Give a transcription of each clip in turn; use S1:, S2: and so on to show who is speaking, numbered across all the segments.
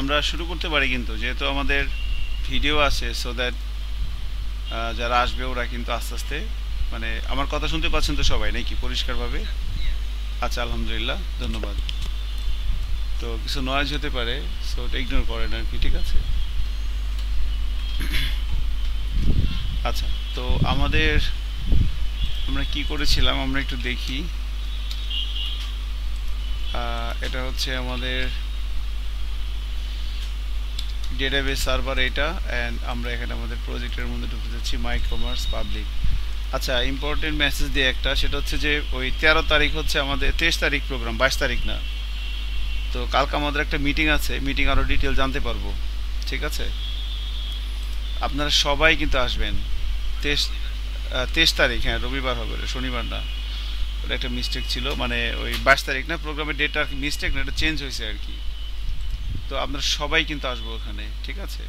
S1: আমরা শুরু করতে পারি কিন্তু যেহেতু আমাদের ভিডিও আছে সো দ্যাট যারা আসবে ওরা কিন্তু আস্তে আস্তে মানে আমার কথা শুনতে পাচ্ছেন তো সবাই নাকি পরিষ্কারভাবে? আচ্ছা, আলহামদুলিল্লাহ, ধন্যবাদ। তো কিছু নয়েজ হতে পারে, সো ওটা ইগনোর করেন আর কি, ঠিক আছে? আচ্ছা, তো আমাদের আমরা কি করেছিলাম আমরা একটু দেখি। এটা হচ্ছে আমাদের ডেটাবেস সার্ভার এটা, অ্যান্ড আমরা এখানে আমাদের প্রজেক্টের মধ্যে ঢুকে যাচ্ছি মাই কমার্স পাবলিক। আচ্ছা, ইম্পর্টেন্ট মেসেজ দিয়ে একটা, সেটা হচ্ছে যে ওই 13 তারিখ হচ্ছে আমাদের, 23 তারিখ প্রোগ্রাম, 22 তারিখ না। তো কালকে আমাদের একটা মিটিং আছে, মিটিং আরও ডিটেল জানতে পারবো, ঠিক আছে? আপনারা সবাই কিন্তু আসবেন। 23 তারিখ, হ্যাঁ রবিবার হবে, ওটা শনিবার না। ওটা একটা মিস্টেক ছিল, মানে ওই 22 তারিখ না, প্রোগ্রামের ডেট আর কি মিস্টেক না, এটা চেঞ্জ হয়েছে আর কি। তো আপনারা সবাই কিন্তু আসবো ওখানে, ঠিক আছে?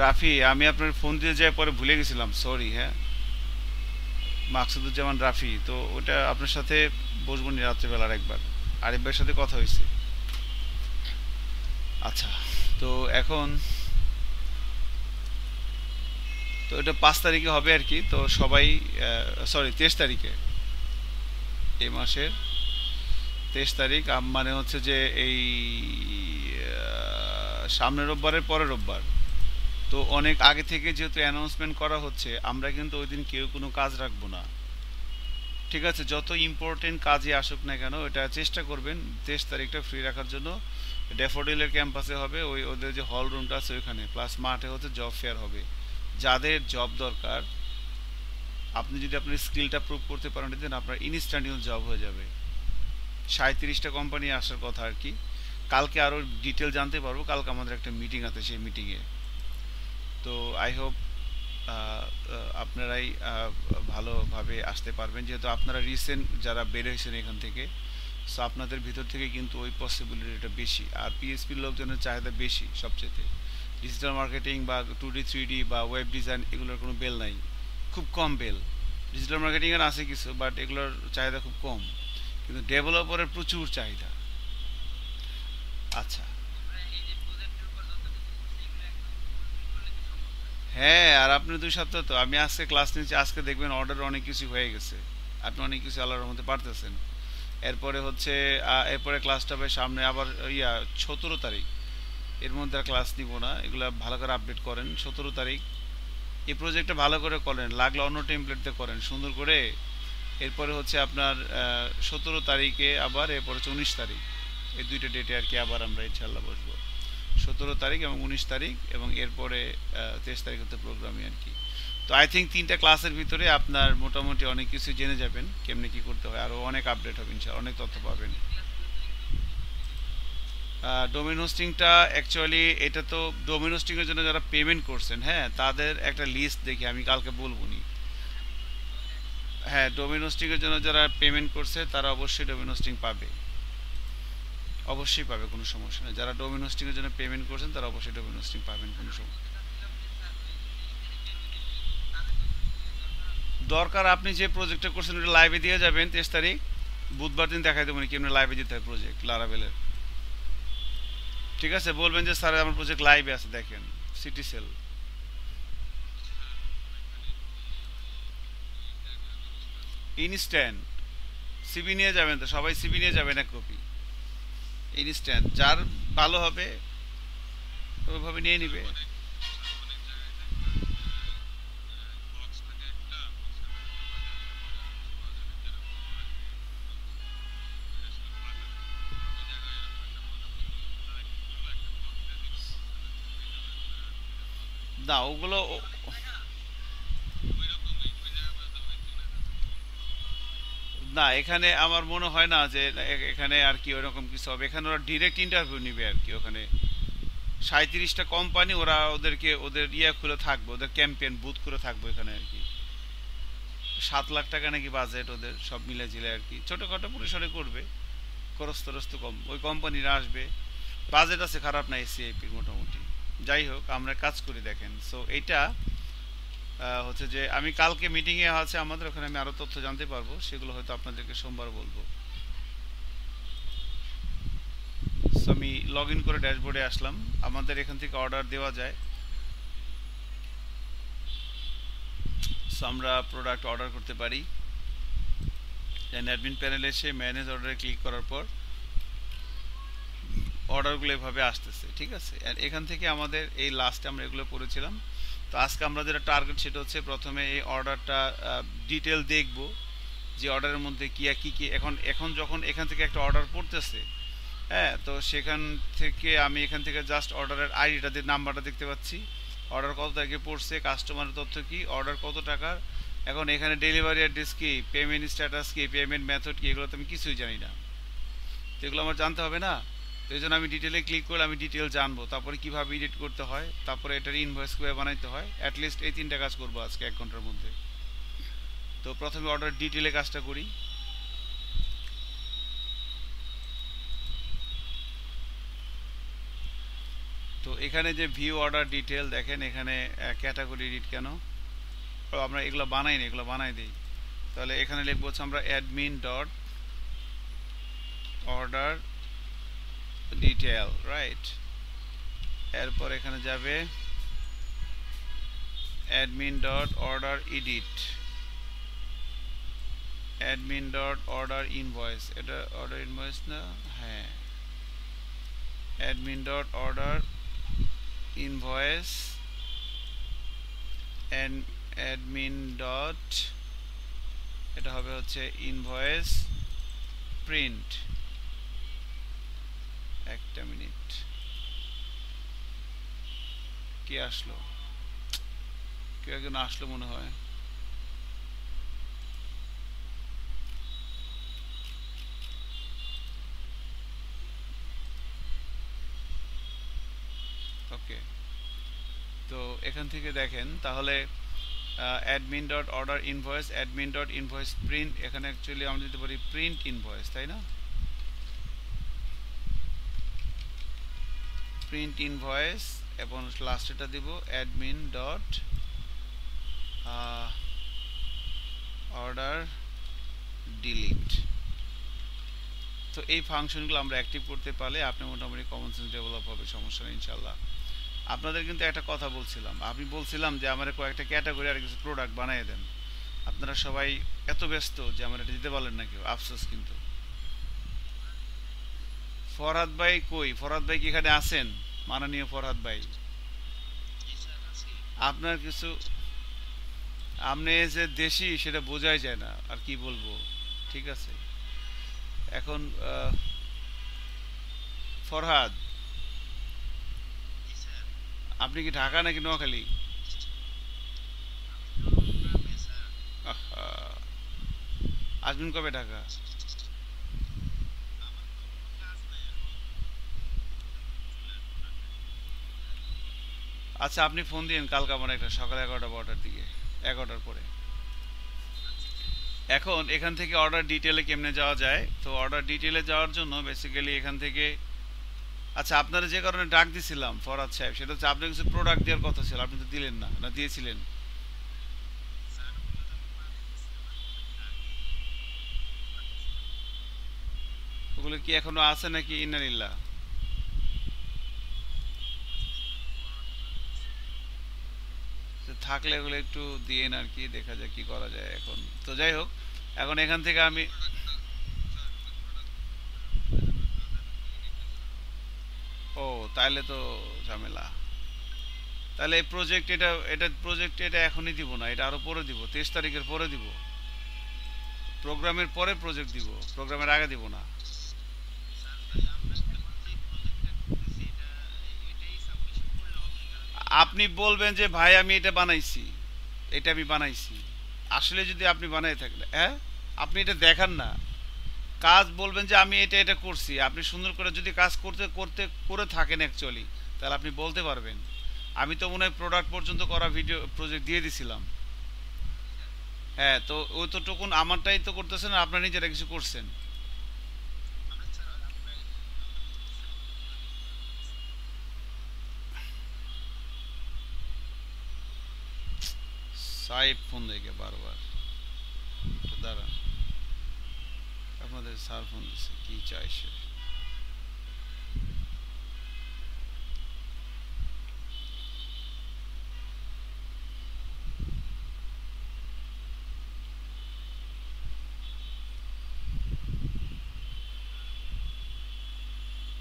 S1: রাফি, আমি আপনার ফোন দিয়ে যাই পরে ভুলে গেছিলাম, সরি। হ্যাঁ, মাকসুদুজ্জামান রাফি, তো ওটা আপনার সাথে বসবো নি রাত্রেবেলার একবার, আরিফ ভাইয়ের সাথে কথা হয়েছে। আচ্ছা, তো এখন তো এটা 5 তারিখে হবে আর কি, তো সবাই, সরি 23 তারিখে, এই মাসের 23 তারিখ, মানে হচ্ছে যে এই সামনের রোববারের পরের রোববার। তো অনেক আগে থেকে যেহেতু অ্যানাউন্সমেন্ট করা হচ্ছে, আমরা কিন্তু ওই দিন কেউ কোনো কাজ রাখবো না, ঠিক আছে? যত ইম্পর্টেন্ট কাজে আসুক না কেন, এটা চেষ্টা করবেন 23 তারিখটা ফ্রি রাখার জন্য। ড্যাফোডিলের ক্যাম্পাসে হবে, ওই ওদের যে হল রুমটা আছে ওইখানে, প্লাস মাঠে হচ্ছে জব ফেয়ার হবে। যাদের জব দরকার, আপনি যদি আপনার স্কিলটা প্রুভ করতে পারেন দেন আপনার ইনস্ট্যান্ট জব হয়ে যাবে। 37টা কোম্পানি আসার কথা আর কি। কালকে আরও ডিটেল জানতে পারবো, কালকে আমাদের একটা মিটিং আছে, সেই মিটিংয়ে। তো আই হোপ আপনারাই ভালোভাবে আসতে পারবেন, যেহেতু আপনারা রিসেন্ট যারা বের হয়েছেন এখান থেকে। সো আপনাদের ভিতর থেকে কিন্তু ওই পসিবিলিটিটা বেশি, আর পিএসপির লোকজনের চাহিদা বেশি সবচেয়ে। ডিজিটাল মার্কেটিং বা 2D 3D বা ওয়েব ডিজাইন, এগুলোর কোনো বেল নাই, খুব কম বেল। ডিজিটাল মার্কেটিংয়ের আছে কিছু, বাট এগুলোর চাহিদা খুব কম, কিন্তু ডেভেলপারের প্রচুর চাহিদা। আচ্ছা, হ্যাঁ, আর আপনি 2 সপ্তাহ, তো আমি আজকে ক্লাস নিচ্ছি, আজকে দেখবেন অর্ডার অনেক কিছু হয়ে গেছে। আপনি অনেক কিছু আল্লাহর মধ্যে পারতেছেন। এরপরে হচ্ছে এরপরে ক্লাসটা হবে সামনে আবার, 17 তারিখ। এর মধ্যে আর ক্লাস নিব না, এগুলো ভালো করে আপডেট করেন। 17 তারিখ এই প্রজেক্টটা ভালো করে করেন, লাগলে অন্য টেমপ্লেটতে করেন সুন্দর করে। এরপরে হচ্ছে আপনার 17 তারিখে আবার, এরপর হচ্ছে 19 তারিখ। এই দুইটা ডেটে আর কি আবার আমরা ইনশাল্লাহ বসবো। 17 তারিখ এবং 19 তারিখ, এবং এরপরে 23 তারিখ হতে প্রোগ্রামই আর কি। তো আই থিঙ্ক 3টা ক্লাসের ভিতরে আপনার মোটামুটি অনেক কিছু জেনে যাবেন, কেমনে কি করতে হয়, আরও অনেক আপডেট হবে ইনশাল্লাহ, অনেক তথ্য পাবেন। ডোমেন হোস্টিংটা অ্যাকচুয়ালি, এটা তো ডোমেন হোস্টিংয়ের জন্য যারা পেমেন্ট করছেন, হ্যাঁ তাদের একটা লিস্ট দেখি আমি কালকে বলবো নি। হ্যাঁ, ডোমেন হোস্টিংয়ের জন্য যারা পেমেন্ট করছে তারা অবশ্যই ডোমেন হোস্টিং পাবে, অবশ্যই পাবে, কোনো সমস্যা নেই। যারা ডোমেন হোস্টিংয়ের জন্য পেমেন্ট করছেন তারা অবশ্যই ডোমেন হোস্টিং পাবেন, কোনো সমস্যা দরকার। আপনি যে প্রজেক্টটা করছেন ওটা লাইভে দিয়ে যাবেন 23 তারিখ, বুধবার দিন দেখাই দেবো কি এমনি লাইভে দিতে হয় প্রজেক্ট লারাবেলের, ঠিক আছে? বলবেন যে স্যার আমার প্রজেক্ট লাইভে আছে, দেখেন সিটি সেল। ইনস্ট্যান্ট সিবি নিয়ে যাবেন, তো সবাই সিবি নিয়ে যাবেন এক কপি। ইনস্ট্যান্ট যার ভালো হবে ওইভাবে নিয়ে নিবে। না ওগুলো না, এখানে আমার মনে হয় না যে এখানে আর কি ওরকম কিছু হবে। এখানে ওরা ডিরেক্ট ইন্টারভিউ নিবে আর কি ওখানে। 37টা কোম্পানি, ওরা ওদেরকে ওদের খুলে থাকবে, ওদের ক্যাম্পেইন বুথ করে থাকবে এখানে আর কি। 7 লাখ টাকা নাকি বাজেট ওদের, সব মিলে জিলে আর কি, ছোটখাটো পরিসরে করবে। খরচ টরচ তো কম, ওই কোম্পানিরা আসবে, বাজেট আছে, খারাপ না এসিআইপির মোটামুটি। যাই হোক, আমরা কাজ করি দেখেন। সো এইটা হচ্ছে যে আমি কালকে মিটিংয়ে আছে আমাদের ওখানে, আমি আরও তথ্য জানতে পারবো, সেগুলো হয়তো আপনাদেরকে সোমবার বলবো। সো আমি লগ ইন করে ড্যাশবোর্ডে আসলাম। আমাদের এখান থেকে অর্ডার দেওয়া যায়। সো আমরা প্রোডাক্ট অর্ডার করতে পারি। দেন অ্যাডমিন প্যানেলে এসে ম্যানেজ অর্ডারে ক্লিক করার পর অর্ডারগুলো এভাবে আসতেছে, ঠিক আছে। আর এখান থেকে আমাদের এই লাস্টে আমরা এগুলো করেছিলাম। তো আজকে আমরা যেটা টার্গেট সেটা হচ্ছে প্রথমে এই অর্ডারটা ডিটেল দেখব, যে অর্ডারের মধ্যে কি এখন এখন যখন এখান থেকে একটা অর্ডার পড়তেছে, হ্যাঁ, তো সেখান থেকে আমি এখান থেকে জাস্ট অর্ডারের আইডিটা দিয়ে নাম্বারটা দেখতে পাচ্ছি, অর্ডার কত তারিখে পড়ছে, কাস্টমারের তথ্য কি, অর্ডার কত টাকার। এখন এখানে ডেলিভারি অ্যাড্রেস কি, পেমেন্ট স্ট্যাটাস কি, পেমেন্ট মেথড কি, এগুলো তো আমি কিছুই জানি না। তো এগুলো আমার জানতে হবে না। তো এই জন্য আমি ডিটেলে ক্লিক করলে আমি ডিটেল জানবো, তারপরে কীভাবে এডিট করতে হয়, তারপরে এটার ইনভয়েস কীভাবে বানাইতে হয়। অ্যাটলিস্ট এই 3টা কাজ করবো আজকে 1 ঘন্টার মধ্যে। তো প্রথমে অর্ডার ডিটেলে কাজটা করি। তো এখানে যে ভিউ অর্ডার ডিটেল দেখেন, এখানে ক্যাটাগরি এডিট কেন, আমরা এগুলো বানাই না, এগুলো বানাই দিই। তাহলে এখানে লিখবো হচ্ছে আমরা admin dot order detail, right. এরপর এখানে যাবে admin dot order edit, admin dot order invoice, এটা অর্ডার ইনভয়েস না, হ্যাঁ, admin dot order invoice and admin dot, এটা হবে হচ্ছে ইনভয়েস প্রিন্ট। একটা মিনিট, কে আসলো, কেউ একজন আসলো মনে হয়। ওকে, তো এখান থেকে দেখেন তাহলে admin dot order invoice, admin dot invoice print, এখানে অ্যাকচুয়ালি আমরা দিতে পারি প্রিন্ট ইনভয়েস, তাই না, প্রিন্ট ইনভয়েস, এবং লাস্টেটা দিব অ্যাডমিন ডট অর্ডার ডিলিট। তো এই ফাংশনগুলো আমরা অ্যাক্টিভ করতে পারলে আপনি মোটামুটি কমন সেন্স ডেভেলপ হবে, সমস্যা নেই ইনশাল্লাহ। আপনাদের কিন্তু একটা কথা বলছিলাম, আমি বলছিলাম যে আমার কয়েকটা ক্যাটাগরি আর কিছু প্রোডাক্ট বানিয়ে দেন। আপনারা সবাই এত ব্যস্ত যে আমার এটা দিতে পারলেন না কেউ, আফসোস। কিন্তু ফরহাদ ভাই কই, ফরহাদ ভাই কি এখানে আছেন, মাননীয় ফরহাদ ভাই? আপনার কিছু, আপনি যে দেশি সেটা বোঝাই যায় না, আর কি বলবো। ঠিক আছে, এখন ফরহাদ, আপনি কি ঢাকা নাকি নোয়াখালী? আহা, আসবেন কবে ঢাকা? আচ্ছা, আপনি ফোন দিন কালকে আমার একটা সকাল 11টা-12টার দিকে, 11টার পরে। এখন এখান থেকে অর্ডার ডিটেলে কেমনে যাওয়া যায়, তো অর্ডার ডিটেলে যাওয়ার জন্য বেসিক্যালি এখান থেকে, আচ্ছা, আপনারা যে কারণে ডাক দিছিলাম ফরহাদ সাহেব, সেটা হচ্ছে আপনার কিছু প্রোডাক্ট দেওয়ার কথা ছিল, আপনি তো দিলেন না, না দিয়েছিলেন? ওগুলো কি এখনো আছে নাকি ইন্নালিল্লাহ? তো থাকলে এগুলো একটু দিয়েন আর কি, দেখা যায় কি করা যায় এখন। তো যাই হোক, এখন এখান থেকে আমি, ও, তাইলে তো ঝামেলা। তাহলে এই প্রজেক্ট, এটা প্রজেক্ট এটা এখনই দিব না, এটা আরো পরে দিব, 23 তারিখের পরে দিব। প্রোগ্রামের পরে প্রজেক্ট দিব, প্রোগ্রামের আগে দিব না। আপনি বলবেন যে ভাই আমি এটা বানাইছি, এটা আমি বানাইছি। আসলে যদি আপনি বানাই থাকেন, হ্যাঁ, আপনি এটা দেখান না, কাজ বলবেন যে আমি এটা এটা করছি, আপনি সুন্দর করে যদি কাজ করতে করতে করে থাকেন অ্যাকচুয়ালি, তাহলে আপনি বলতে পারবেন। আমি তো মনে হয় প্রোডাক্ট পর্যন্ত করা ভিডিও প্রজেক্ট দিয়ে দিছিলাম। হ্যাঁ, তো ওই তো টুকুন আমারটাই তো করতেছেন, আপনার নিজেরা কিছু করছেন। সাহেব ফোন দেখে বারবার, একটু দাঁড়ান, আপনাদের স্যার ফোন দিচ্ছে, কি চাই সে?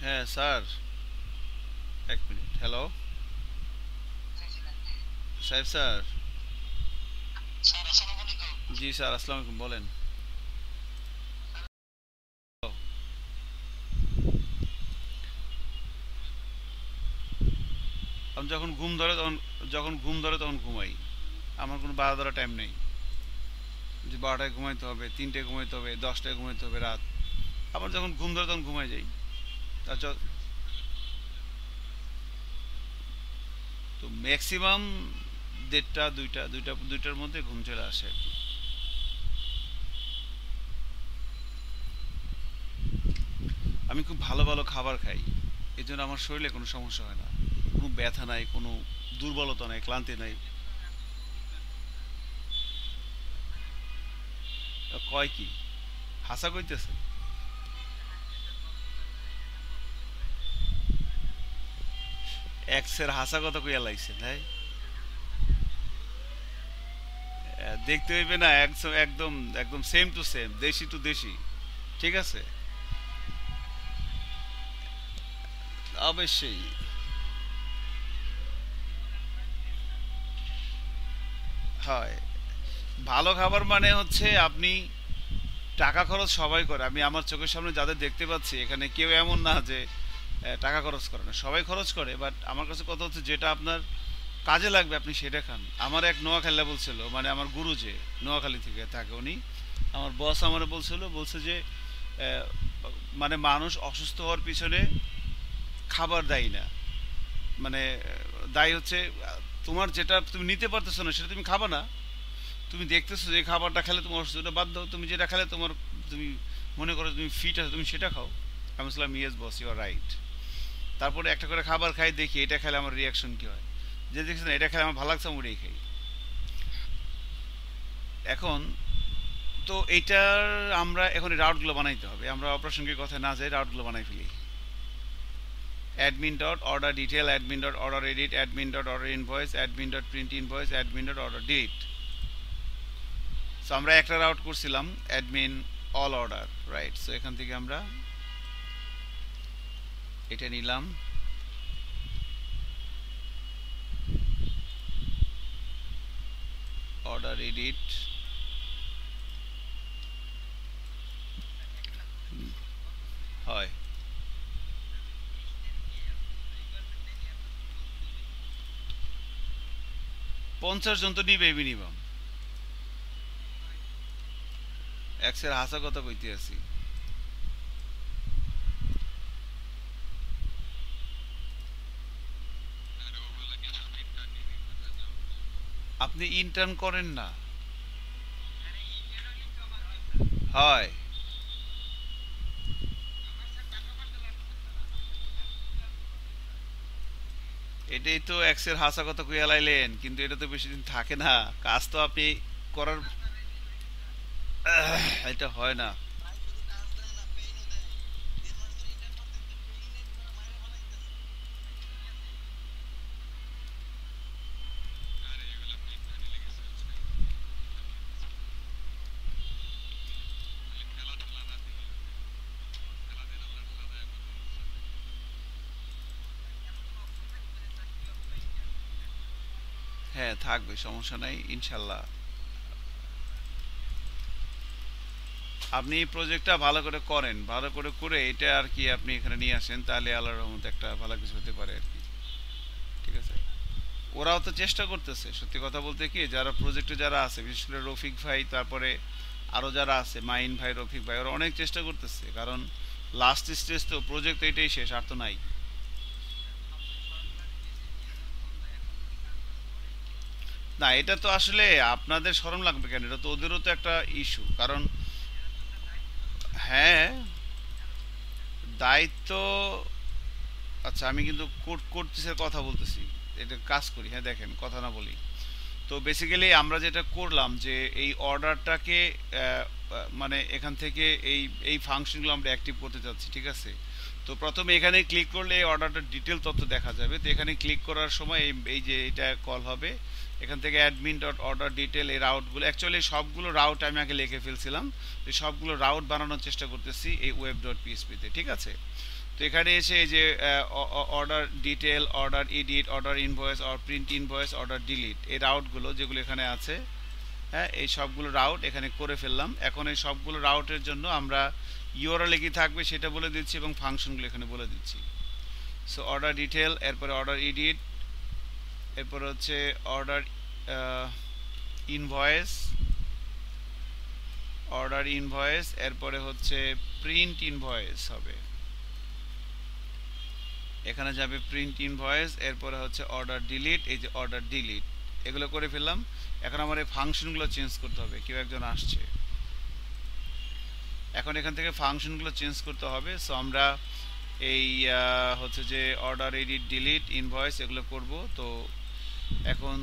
S1: হ্যাঁ স্যার, এক মিনিট। হ্যালো সাহেব স্যার।
S2: স্যার আসসালামু আলাইকুম।
S1: জি স্যার, আসসালামু আলাইকুম, বলেন। আমি যখন ঘুম ধরে তখন, ঘুমাই। আমার কোনো বাধা ধরা টাইম নেই যে 12টায় ঘুমাইতে হবে, 3টায় ঘুমাইতে হবে, 10টায় ঘুমাইতে হবে রাত। আমার যখন ঘুম ধরে তখন ঘুমাই যাই। আচ্ছা, তো ম্যাক্সিমাম 1:30, 2টার মধ্যে ঘুম চলে আসে আর কি। আমি খুব ভালো ভালো খাবার খাই, এই জন্য আমার শরীরে কোনো সমস্যা হয় না। কোনো ব্যথা নাই, কোনো দুর্বলতা নাই, ক্লান্তি নাই। কয় কি? হাসা কইতেছে? এক্সের হাসা কথা কইয়া লাইছে তাই? দেখতে হইবে না, একদম একদম একদম সেম টু সেম, দেশি টু দেশি। ঠিক আছে, অবশ্যই। হয়। ভালো খাবার মানে হচ্ছে আপনি, টাকা খরচ সবাই করে। আমি আমার চোখের সামনে যাদের দেখতে পাচ্ছি এখানে কেউ এমন না যে টাকা খরচ করে না, সবাই খরচ করে। বাট আমার কাছে কথা হচ্ছে যেটা আপনার কাজে লাগবে আপনি সেটা খান। আমার এক নোয়াখালী বলছিল, মানে আমার গুরু যে নোয়াখালী থেকে থাকে উনি, আমার বস আমার বলছে যে আহ, মানে মানুষ অসুস্থ হওয়ার পিছনে খাবার দায়ী না, মানে দায়ী হচ্ছে তোমার যেটা তুমি নিতে পারতেছো না সেটা তুমি খাবা না। তুমি দেখতেছো যে খাবারটা খেলে তোমার অসুস্থতা বাদ দাও, তুমি যেটা খেলে তোমার, তুমি মনে করো তুমি ফিট আছো, তুমি সেটা খাও। আমি বললাম yes boss, you are right. তারপরে একটা করে খাবার খাই, দেখি এটা খেলে আমার রিয়াকশন কি হয়। যে দেখছি না এটা খেলে আমার ভালো লাগছে, আমি ওটাই খাই। এখন তো এইটার আমরা এখন এই রাউটগুলো বানাইতে হবে, আমরা অপ্রাসঙ্গিক কথায় না যাই, রাউটগুলো বানাই ফেলি। admin dot order detail, admin dot order edit, admin dot order invoice, admin dot print invoice, admin dot order delete. So আমরা একটা রাউট করছিলাম admin all order, right? So এখান থেকে আমরা এটা নিলাম, অর্ডার এডিট। হয়। 50 জন তো নিবে মিনিমাম। এক্সের হাসা কথা কইতে আছি। আপনি ইন্টার্ন করেন না? হয়। এটাই তো এক্সের হাসা কথা কইয়া লাইলেন, কিন্তু এটা তো বেশি দিন থাকে না। কাজ তো আপনি করার এটা হয় না।
S2: ভাই শুধু কাজ দেয় না, পেইনও দেয়। 3 মাস ধরে ইন্টার্ন করতেছে, পেইনে পুরো মাইরা ফেলাইতেছে।
S1: হ্যাঁ থাকবে, সমস্যা নাই ইনশাল্লাহ। আপনি এই প্রজেক্টটা ভালো করে করেন, ভালো করে করে এটা আর কি আপনি এখানে নিয়ে আসেন, তাহলে আল্লাহর রহমতে একটা ভালো কিছু হতে পারে আর কি। ঠিক আছে। ওরাও তো চেষ্টা করতেছে, সত্যি কথা বলতে কি, যারা প্রজেক্টে যারা আছে, বিশেষ করে রফিক ভাই, তারপরে আরও যারা আছে, মাইন ভাই, রফিক ভাই, ওরা অনেক চেষ্টা করতেছে। কারণ লাস্ট স্টেজ তো, প্রজেক্ট তো এটাই শেষ, আর তো নাই। না এটা তো আসলে আপনাদের শরম লাগবে কেন, এটা তো ওদেরও তো একটা ইস্যু, কারণ হ্যাঁ, দায়িত্ব। আচ্ছা আমি কিন্তু কোর্ট করতেছে কথা বলতেছি, এটা কাজ করি। হ্যাঁ দেখেন, কথা না বলি। তো বেসিক্যালি আমরা যেটা করলাম যে এই অর্ডারটাকে মানে এখান থেকে এই এই ফাংশনগুলো আমরা অ্যাক্টিভ করতে চাচ্ছি, ঠিক আছে? তো প্রথমে এখানে ক্লিক করলে এই অর্ডারটার ডিটেল তথ্য দেখা যাবে। তো এখানে ক্লিক করার সময় এই এই যে এটা কল হবে, এখান থেকে অ্যাডমিন ডট অর্ডার ডিটেল, এই রাউটগুলো অ্যাকচুয়ালি সবগুলো রাউট আমি আগে লিখে ফেলছিলাম। এই সবগুলো রাউট বানানোর চেষ্টা করতেছি এই ওয়েব ডট পিএসপিতে, ঠিক আছে? তো এখানে এসে এই যে order detail, order edit, order invoice, or print invoice, order delete, এই রাউটগুলো যেগুলো এখানে আছে, হ্যাঁ, এই সবগুলো রাউট এখানে করে ফেললাম। এখন এই সবগুলো রাউটের জন্য আমরা ইউআরএল কি থাকবে সেটা বলে দিচ্ছি এবং ফাংশনগুলো এখানে বলে দিচ্ছি। সো অর্ডার ডিটেল, এরপরে অর্ডার এডিট, এরপরে হচ্ছে অর্ডার ইনভয়েস, অর্ডার ইনভয়েস, এরপরে হচ্ছে প্রিন্ট ইনভয়েস হবে, এখানে যাবে প্রিন্ট ইনভয়েস, এরপরে হচ্ছে অর্ডার ডিলিট, এই যে অর্ডার ডিলিট, এগুলো করে ফেললাম। এখন আমার এই ফাংশনগুলো চেঞ্জ করতে হবে, কেউ একজন আসছে, এখন এখান থেকে ফাংশনগুলো চেঞ্জ করতে হবে। সো আমরা এই হচ্ছে যে অর্ডার এডিট ডিলিট ইনভয়েস এগুলো করব। তো এখন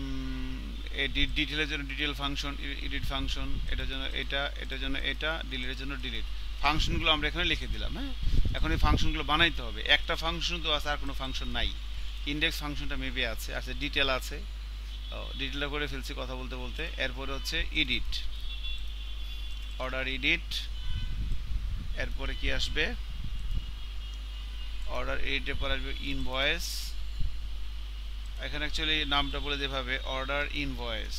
S1: এডিট ডিটেলের জন্য ডিটেল ফাংশন, এডিট ফাংশন, এটার জন্য এটা, এটার জন্য এটা, ডিলিটের জন্য ডিলিট, ফাংশনগুলো আমরা এখানে লিখে দিলাম। হ্যাঁ, এখন এই ফাংশনগুলো বানাইতে হবে। একটা ফাংশন তো আছে, আর কোনো ফাংশন নাই। ইন্ডেক্স ফাংশনটা মেবি আছে, আচ্ছা ডিটেল আছে, ডিটেলটা করে ফেলছি কথা বলতে বলতে। এরপরে হচ্ছে এডিট, অর্ডার এডিট, এরপরে কি আসবে, অর্ডার এডিটের পর আসবে ইনভয়েস, এখানে অ্যাকচুয়ালি নামটা বলে যেভাবে অর্ডার ইনভয়েস,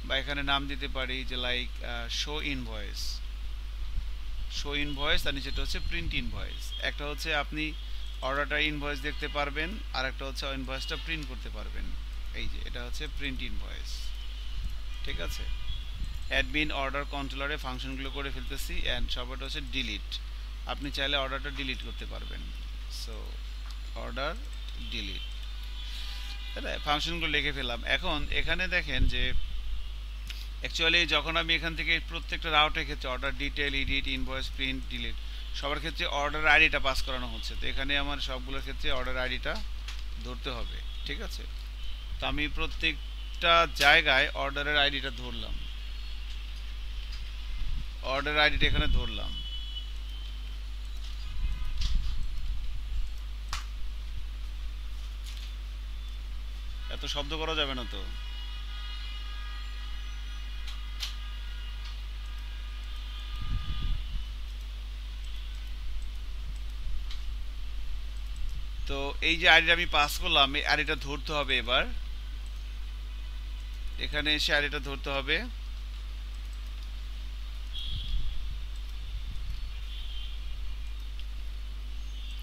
S1: বা এখানে নাম দিতে পারি যে like show invoice, show invoice, আর নিচেটা হচ্ছে প্রিন্ট ইনভয়েস। একটা হচ্ছে আপনি অর্ডারটা ইনভয়েস দেখতে পারবেন, আর একটা হচ্ছে ইনভয়েসটা প্রিন্ট করতে পারবেন। এই যে এটা হচ্ছে প্রিন্ট ইনভয়েস, ঠিক আছে। অ্যাডমিন অর্ডার কন্ট্রোলারে ফাংশনগুলো করে ফেলতেছি, অ্যান্ড সবটা হচ্ছে ডিলিট, আপনি চাইলে অর্ডারটা ডিলিট করতে পারবেন। সো অর্ডার ডিলিট, তাহলে ফাংশনগুলো লিখে ফেললাম। এখন এখানে দেখেন যে অ্যাকচুয়ালি যখন আমি এখান থেকে প্রত্যেকটা রাউটের ক্ষেত্রে order detail, edit, invoice, print, delete সবার ক্ষেত্রে অর্ডার আইডিটা পাস করানো হচ্ছে। তো এখানে আমার সবগুলোর ক্ষেত্রে অর্ডার আইডিটা ধরতে হবে, ঠিক আছে। তো আমি প্রত্যেকটা জায়গায় অর্ডারের আইডিটা ধরলাম, অর্ডার আইডিটা এখানে ধরলাম। এত শব্দ করা যাবে না তো। তো এই যে আইডিটা আমি পাস করলাম, এই আইডিটা ধরতে হবে। এবার এখানে এসে আইডিটা ধরতে হবে,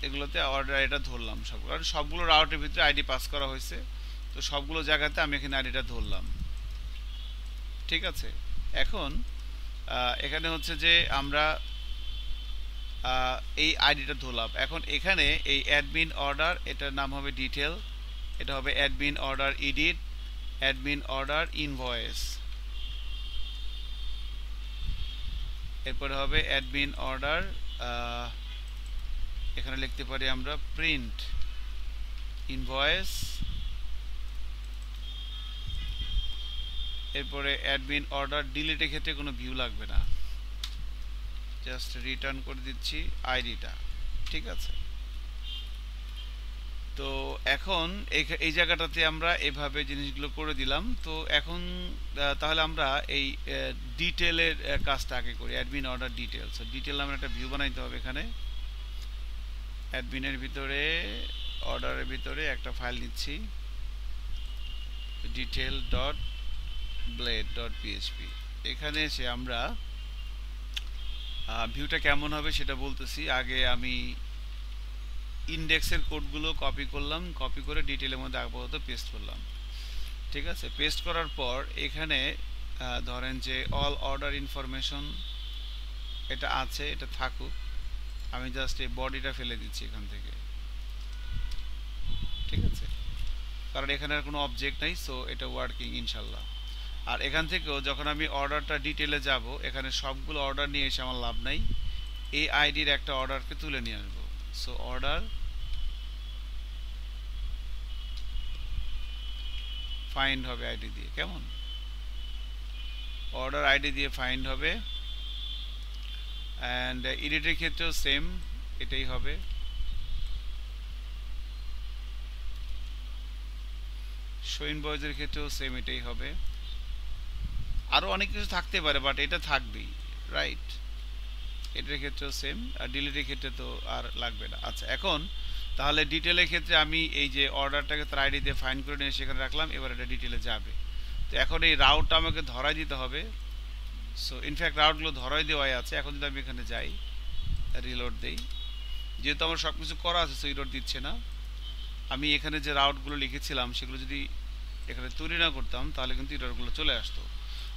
S1: এগুলোতে অর্ডার আইডিটা ধরলাম সব, কারণ সবগুলো রাউটের ভিতরে আইডি পাস করা হয়েছে। তো সবগুলো জায়গাতে আমি এখানে আইডিটা ধরলাম, ঠিক আছে। এখন এখানে হচ্ছে যে আমরা এই আইডিটা ধরলাম। এখন এখানে এই অ্যাডমিন অর্ডার, এটার নাম হবে ডিটেল, এটা হবে admin order edit, admin order invoice, এরপরে হবে অ্যাডমিন অর্ডার, এখানে লিখতে পারি আমরা প্রিন্ট ইনভয়েস, এরপরে অ্যাডমিন অর্ডার ডিলিটের ক্ষেত্রে কোনো ভিউ লাগবে না, জাস্ট রিটার্ন করে দিচ্ছি আইডিটা, ঠিক আছে। তো এখন এই জায়গাটাতে আমরা এভাবে জিনিসগুলো করে দিলাম। তো এখন তাহলে আমরা এই ডিটেলের কাজটা আগে করি, admin order detail. So detail নামে একটা ভিউ বানাইতে হবে। এখানে অ্যাডমিনের ভিতরে, অর্ডারের ভিতরে একটা ফাইল নিচ্ছি, detail dot blade dot PHP. এখানে এসে আমরা ভিউটা কেমন হবে সেটা বলতেছি। আগে আমি ইন্ডেক্সের কোডগুলো কপি করলাম, কপি করে ডিটেলের মধ্যে আপাতত পেস্ট করলাম, ঠিক আছে। পেস্ট করার পর এখানে ধরেন যে অল অর্ডার ইনফরমেশন এটা আছে, এটা থাকুক, আমি জাস্ট এই বডিটা ফেলে দিচ্ছি এখান থেকে, ঠিক আছে, কারণ এখানে আর কোনো অবজেক্ট নাই। সো এটা ওয়ার্কিং ইনশাল্লাহ। আর এখান থেকেও যখন আমি অর্ডারটা ডিটেলে যাব, এখানে সবগুলো অর্ডার নিয়ে এসে আমার লাভ নাই, এই আইডির একটা অর্ডারকে তুলে নিয়ে আসবো। সো অর্ডার ফাইন্ড হবে আইডি দিয়ে, কেমন, অর্ডার আইডি দিয়ে ফাইন্ড হবে। অ্যান্ড এডিটের ক্ষেত্রেও সেম এটাই হবে। শো ইনভয়েসের ক্ষেত্রেও সেম এটাই হবে। আরও অনেক কিছু থাকতে পারে, বাট এটা থাকবেই, রাইট। এটার ক্ষেত্রেও সেম, আর ডিলিটের ক্ষেত্রে তো আর লাগবে না। আচ্ছা, এখন তাহলে ডিটেলের ক্ষেত্রে আমি এই যে অর্ডারটাকে তার আইডি দিয়ে ফাইন্ড করে নিয়ে সেখানে রাখলাম, এবার এটা ডিটেলে যাবে। তো এখন এই রাউটটা আমাকে ধরাই দিতে হবে। সো ইনফ্যাক্ট রাউটগুলো ধরাই দেওয়াই আছে। এখন যদি আমি এখানে যাই, রিলোড দেই, যেহেতু আমার সব কিছু করা আছে সো রিলোড দিচ্ছে না। আমি এখানে যে রাউটগুলো লিখেছিলাম সেগুলো যদি এখানে তৈরি না করতাম তাহলে কিন্তু এররগুলো চলে আসতো।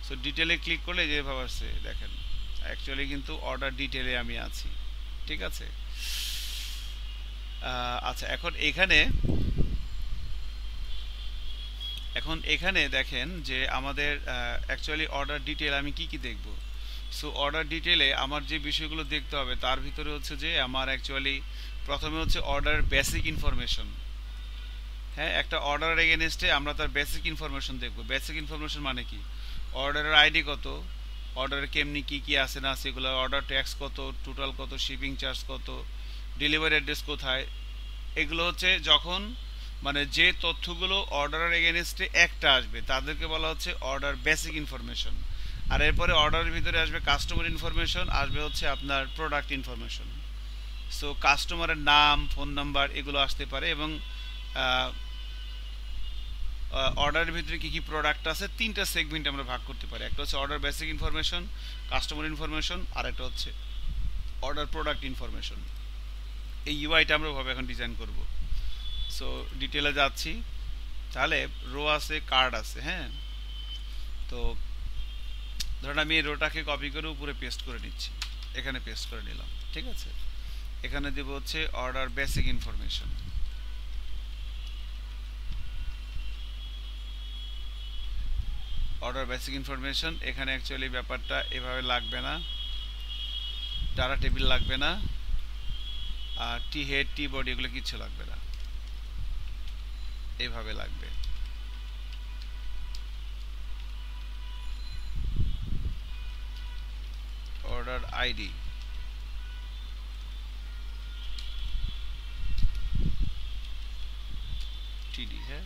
S1: সো ডিটেলে ক্লিক করলে যেভাবে আসছে দেখেন, অ্যাকচুয়ালি কিন্তু অর্ডার ডিটেলে আমি আছি। ঠিক আছে। আচ্ছা, এখন এখানে দেখেন যে আমাদের অ্যাকচুয়ালি অর্ডার ডিটেল আমি কি কি দেখব। সো অর্ডার ডিটেলে আমার যে বিষয়গুলো দেখতে হবে তার ভিতরে হচ্ছে যে আমার অ্যাকচুয়ালি প্রথমে হচ্ছে অর্ডার বেসিক ইনফরমেশন। হ্যাঁ, একটা অর্ডার এগেনস্টে আমরা তার বেসিক ইনফরমেশন দেখব। বেসিক ইনফরমেশন মানে কি? অর্ডারের আইডি কত, অর্ডারে কেমনি কি কি আছে না সেগুলো, অর্ডার ট্যাক্স কত, টোটাল কত, শিপিং চার্জ কত, ডেলিভারি অ্যাড্রেস কোথায়। এগুলো হচ্ছে যখন মানে যে তথ্যগুলো অর্ডারের এগেনস্টে একটা আসবে তাদেরকে বলা হচ্ছে অর্ডার বেসিক ইনফরমেশন। আর এরপরে অর্ডারের ভিতরে আসবে কাস্টমার ইনফরমেশন, আসবে হচ্ছে আপনার প্রোডাক্ট ইনফরমেশন। সো কাস্টমারের নাম, ফোন নাম্বার এগুলো আসতে পারে, এবং অর্ডারের ভিতরে কি কি প্রোডাক্ট আছে তিনটা সেগমেন্ট আমরা ভাগ করতে পারি। একটা হচ্ছে order basic information, customer information, আর একটা হচ্ছে অর্ডার প্রোডাক্ট ইনফরমেশন। এই ইউআইটা আমরা ভাবে এখন ডিজাইন করব। সো ডিটেলে যাচ্ছি। তাহলে রো আছে, কার্ড আছে। হ্যাঁ, তো ধরুন আমি এই রোটাকে কপি করে উপরে পেস্ট করে নিচ্ছি, এখানে পেস্ট করে নিলাম। ঠিক আছে, এখানে দেব হচ্ছে order basic information. Order basic information, এখানে অ্যাকচুয়ালি ব্যাপারটা এভাবে লাগবে না, ডাটা টেবিল লাগবে না, আর টি হেড, টি বডি এগুলো কিচ্ছু লাগবে না, এইভাবে লাগবে। অর্ডার আইডি, টিডি। হ্যাঁ,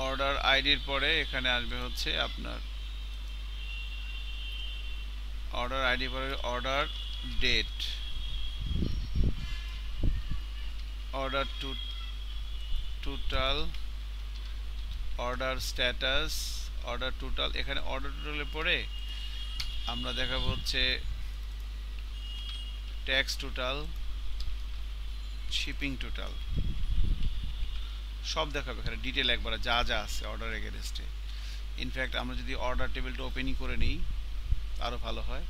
S1: অর্ডার আইডির পরে এখানে আসবে হচ্ছে আপনার অর্ডার আইডি পরে order date, order total, order status, order total. এখানে অর্ডার টোটালের পরে আমরা দেখাবো হচ্ছে ট্যাক্স টোটাল, শিপিং টোটাল, সব দেখাবে এখানে ডিটেল একবার যা যা আছে অর্ডার এগেনস্টে। ইনফ্যাক্ট আমরা যদি অর্ডার টেবিলটা ওপেনই করে নিই আরও ভালো হয়।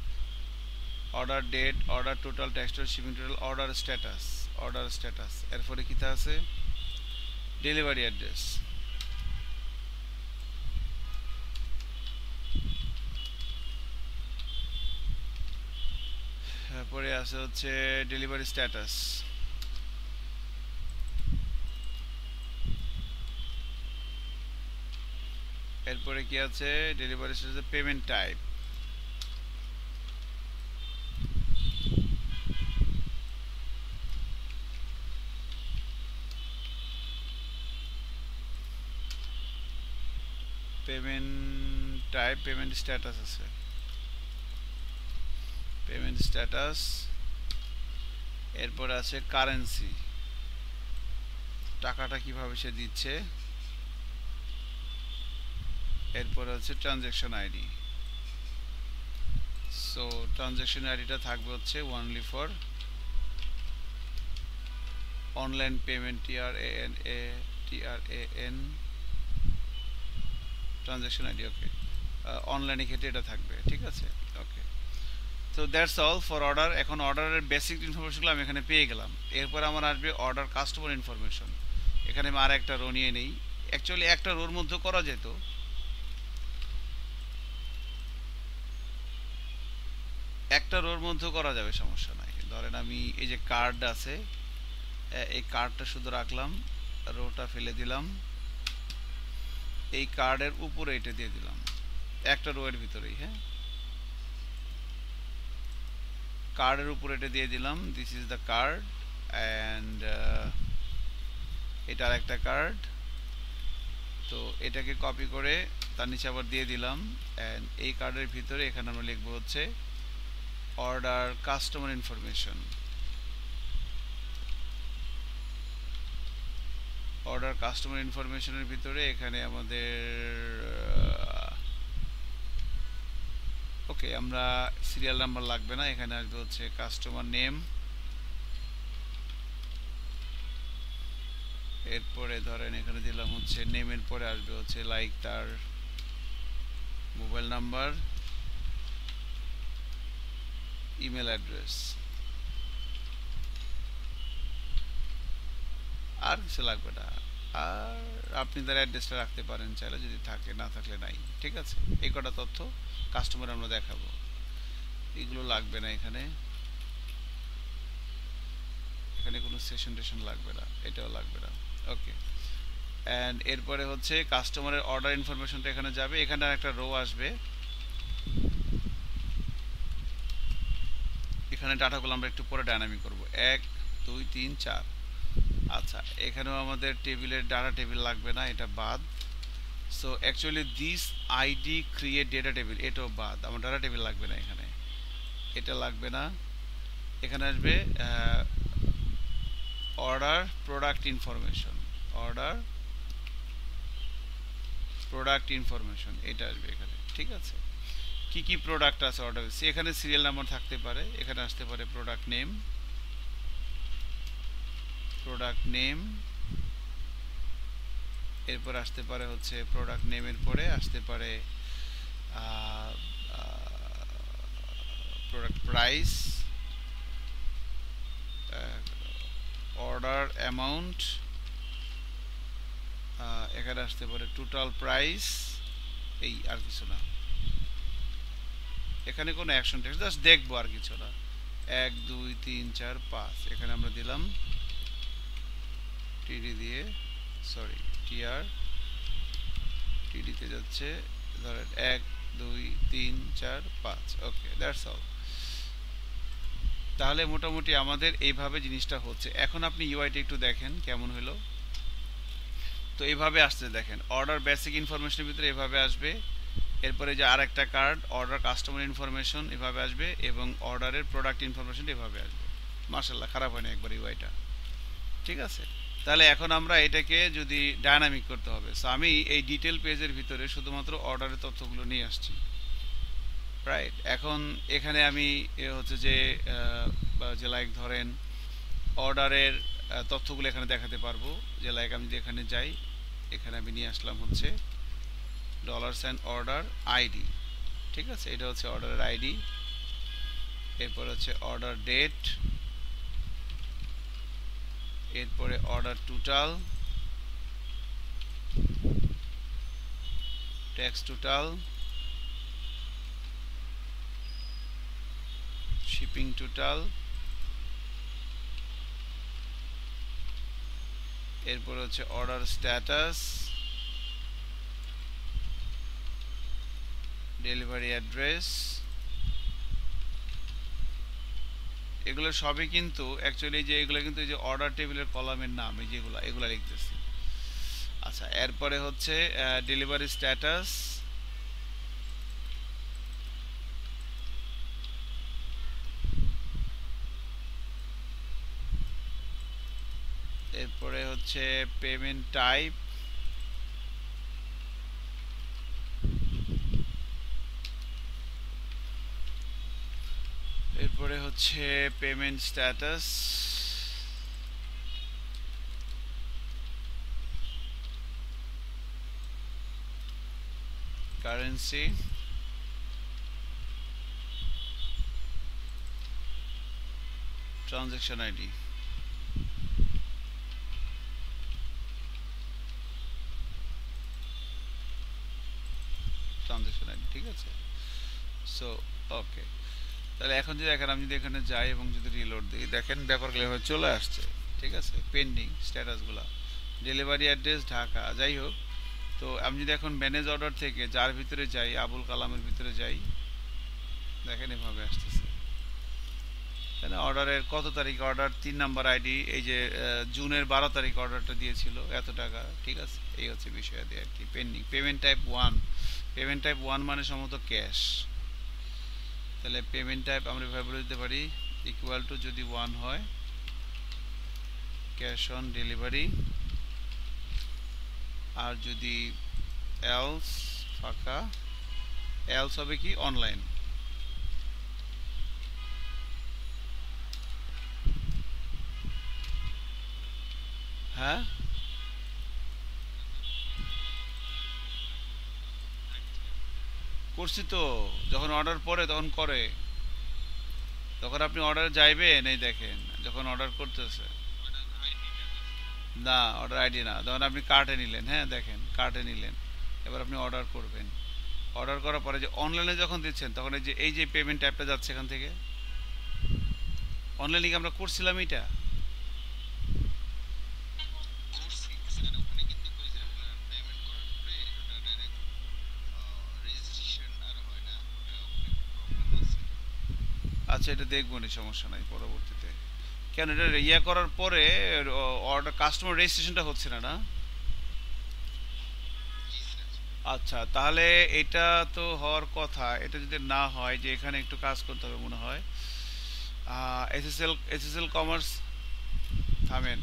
S1: Order date, order total, tax total, shipping total, order status, order status. এরপরে কিতা আছে? ডেলিভারি অ্যাড্রেস, তারপরে আছে হচ্ছে ডেলিভারি স্ট্যাটাস, এরপরে কি আছে? Delivery status, payment type, payment type, payment status আছে, পেমেন্ট স্ট্যাটাস। এরপর আছে কারেন্সি, টাকাটা কিভাবে সে দিচ্ছে। এরপর আছে ট্রানজ্যাকশন আইডি। সো ট্রানজ্যাকশন আইডিটা থাকবে হচ্ছে only for online payment, TRAN transaction ID. Okay, অনলাইনে ক্ষেত্রে এটা থাকবে। ঠিক আছে, ওকে। তো দ্যাটস অল ফর অর্ডার। এখন অর্ডারের বেসিক ইনফরমেশনগুলো আমি এখানে পেয়ে গেলাম। এরপর আমার আসবে অর্ডার কাস্টমার ইনফরমেশন। এখানে আমি আর একটা রো নিয়ে নেই। অ্যাকচুয়ালি একটা রোর মধ্যে করা যেত, একটা রোর মধ্যেও করা যাবে, সমস্যা নাই। ধরেন আমি এই যে কার্ড আছে, এই কার্ডটা শুধু রাখলাম, রোটা ফেলে দিলাম, এই কার্ডের উপরে এটা দিয়ে দিলাম একটা রো এর ভিতরেই। হ্যাঁ, কার্ডের উপরে এটা দিয়ে দিলাম, this is the card, and এটা আর একটা কার্ড। তো এটাকে কপি করে তার নিচে আবার দিয়ে দিলাম। অ্যান্ড এই কার্ডের ভিতরে এখানে আমরা লিখবো হচ্ছে order customer information. Order customer ইনফরমেশনের ভিতরে এখানে আমাদের ওকে, আমরা সিরিয়াল নাম্বার লাগবে না, এখানে আসবে হচ্ছে কাস্টমার নেম। এরপরে ধরেন এখানে দিলাম হচ্ছে নেমের পরে আসবে হচ্ছে লাইক তার মোবাইল নাম্বার, ইমেল অ্যাড্রেস, আর কিছু লাগবে না। আর আপনি তার অ্যাড্রেসটা রাখতে পারেন চাইলে, যদি থাকে, না থাকলে নাই। ঠিক আছে, এই কটা তথ্য কাস্টমার আমরা দেখাবো, এগুলো লাগবে না। এখানে এখানে কোনো সেশন টেশন লাগবে না, এটাও লাগবে না। ওকে, অ্যান্ড এরপরে হচ্ছে কাস্টমারের অর্ডার ইনফরমেশনটা এখানে যাবে। এখানে একটা রো আসবে, এখানে ডাটাগুলো আমরা একটু পরে ডায়নামিক করব। 1 2 3 4। আচ্ছা, এখানেও আমাদের টেবিলের ডাটা টেবিল লাগবে না, এটা বাদ। So actually this ID create data table, এটাও বাদ, আমার ডাটা টেবিল লাগবে না এখানে, এটা লাগবে না। এখানে আসবে order product information, order product information, এটা আসবে এখানে। ঠিক আছে, কি কি প্রোডাক্ট আছে অর্ডার, এখানে সিরিয়াল নাম্বার থাকতে পারে, এখানে আসতে পারে প্রোডাক্ট নেম, প্রোডাক্ট নেম। এরপর আসতে পারে হচ্ছে প্রোডাক্ট নেমের পরে আসতে পারে প্রোডাক্ট প্রাইস, অর্ডার অ্যামাউন্ট, এখানে আসতে পারে টোটাল প্রাইস, এই আর কিছু না। এখানে কোনো অ্যাকশন টেক্সট জাস্ট দেখবো, আর কিছু না। 1 2 3 4 5, এখানে আমরা দিলাম টিডি দিয়ে, সরি টিআর, টিডিতে যাচ্ছে ধরেন 1 2 3 4 5। ওকে, দ্যাটস অল। তাহলে মোটামুটি আমাদের এইভাবে জিনিসটা হচ্ছে। এখন আপনি ইউআইটি একটু দেখেন কেমন হলো। তো এইভাবে আসছে, দেখেন অর্ডার বেসিক ইনফরমেশনের ভিতরে এভাবে আসবে। এরপরে যে আরেকটা কার্ড অর্ডার কাস্টমার ইনফরমেশন এভাবে আসবে, এবং অর্ডারের প্রোডাক্ট ইনফরমেশন এভাবে আসবে। মাশাআল্লাহ, খারাপ হয় না একবার ইউআইটা। ঠিক আছে, তাহলে এখন আমরা এটাকে যদি ডায়নামিক করতে হবে, সো আমি এই ডিটেল পেজের ভিতরে শুধুমাত্র অর্ডারের তথ্যগুলো নিয়ে আসছি। রাইট, এখন এখানে আমি হচ্ছে যে যে লাইক ধরেন অর্ডারের তথ্যগুলো এখানে দেখাতে পারবো। যে লাইক আমি যদি এখানে যাই, এখানে আমি নিয়ে আসলাম হচ্ছে $and অর্ডার আইডি। ঠিক আছে, এটা হচ্ছে অর্ডারের আইডি। এরপর হচ্ছে অর্ডার ডেট, এরপরে order total, tax total, shipping total, এরপর হচ্ছে অর্ডার স্ট্যাটাস, ডেলিভারি অ্যাড্রেস। এগুলো সবই কিন্তু অ্যাকচুয়ালি যে এগুলো কিন্তু এই যে অর্ডার টেবিলের কলামের নাম, এই যেগুলো এগুলো লিখতেছি। আচ্ছা, এরপরে হচ্ছে ডেলিভারি স্ট্যাটাস, এরপরে হচ্ছে পেমেন্ট টাইপ, এরপরে হচ্ছে payment status, currency, transaction ID. Transaction ID, ঠিক আছে। সো ওকে, তাহলে এখন যদি দেখেন, আমি যদি এখানে যাই এবং যদি রিলোড দিই, দেখেন ব্যাপারগুলো হয়ে চলে আসছে। ঠিক আছে, পেন্ডিং স্ট্যাটাসগুলো, ডেলিভারি অ্যাড্রেস ঢাকা, যাই হোক। তো আমি যদি এখন ম্যানেজ অর্ডার থেকে যার ভিতরে যাই, আবুল কালামের ভিতরে যাই, দেখেন এভাবে আসতেছে। তাই না? অর্ডারের কত তারিখ অর্ডার, 3 নাম্বার আইডি, এই যে জুনের 12 তারিখ অর্ডারটা দিয়েছিল এত টাকা, ঠিক আছে? এই হচ্ছে বিষয় আর কি। Pending payment type 1, payment type 1 মানে সম্ভবত ক্যাশ। তাহলে পেমেন্ট টাইপ আমরা এভাবে বলে দিতে পারি, ইকুয়াল টু যদি 1 হয় ক্যাশ অন ডেলিভারি, আর যদি এলস ফাঁকা, এলস হবে কি অনলাইন। হ্যাঁ, করছি তো। যখন অর্ডার পড়ে তখন করে, তখন আপনি অর্ডার যাইবেন, এই দেখেন যখন অর্ডার করতেছে। না, অর্ডার আইডি না, তখন আপনি কার্টে নিলেন, হ্যাঁ দেখেন কার্টে নিলেন, এবার আপনি অর্ডার করবেন। অর্ডার করার পরে যে অনলাইনে যখন দিচ্ছেন তখন এই যে পেমেন্ট অ্যাপটা যাচ্ছে এখান থেকে, অনলাইনে কি আমরা করছিলাম এটা?
S2: করছি স্যার, ওখানে কিন্তু কই যে পেমেন্ট করার পরে ওটা ডাইরেক্ট রেজিস্ট্রেশন আর হয় না, ওটা ওখানে প্রবলেম আছে।
S1: আচ্ছা, এটা দেখবো নি, সমস্যা নাই পরবর্তীতে। কেন এটা ইয়া করার পরে অর্ডার কাস্টমার রেজিস্ট্রেশনটা হচ্ছে না, না?
S2: জি স্যার।
S1: আচ্ছা, তাহলে এটা তো হওয়ার কথা। এটা যদি না হয়, যে এখানে একটু কাজ করতে হবে মনে হয়। এসএসএল কমার্স, থামেন।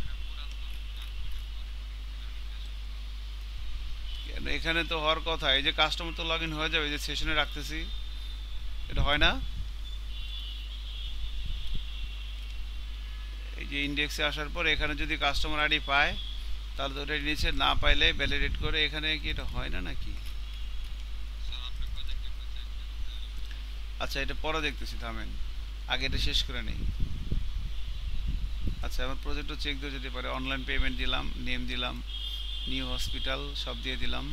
S1: কেন এখানে তো হওয়ার কথা, এই যে কাস্টমার তো লগ ইন হয়ে যাবে, এই যে সেশনে রাখতেছি, এটা হয় না। এই যে ইন্ডেক্সে আসার পর এখানে যদি কাস্টমার আইডি পায় তাহলে তো ওটা নিচে, না পাইলে ভ্যালিডেট করে, এখানে কি এটা হয় না নাকি?
S2: স্যার আপনার প্রজেক্ট একটু চেক দেন তাহলে।
S1: আচ্ছা, এটা পরে দেখতেছি, থামেন, আগে এটা শেষ করে নেই। আচ্ছা, আমার প্রজেক্টও চেক দিয়ে যেতে পারে। অনলাইন পেমেন্ট দিলাম, নেম দিলাম, নিউ হসপিটাল সব দিয়ে দিলাম,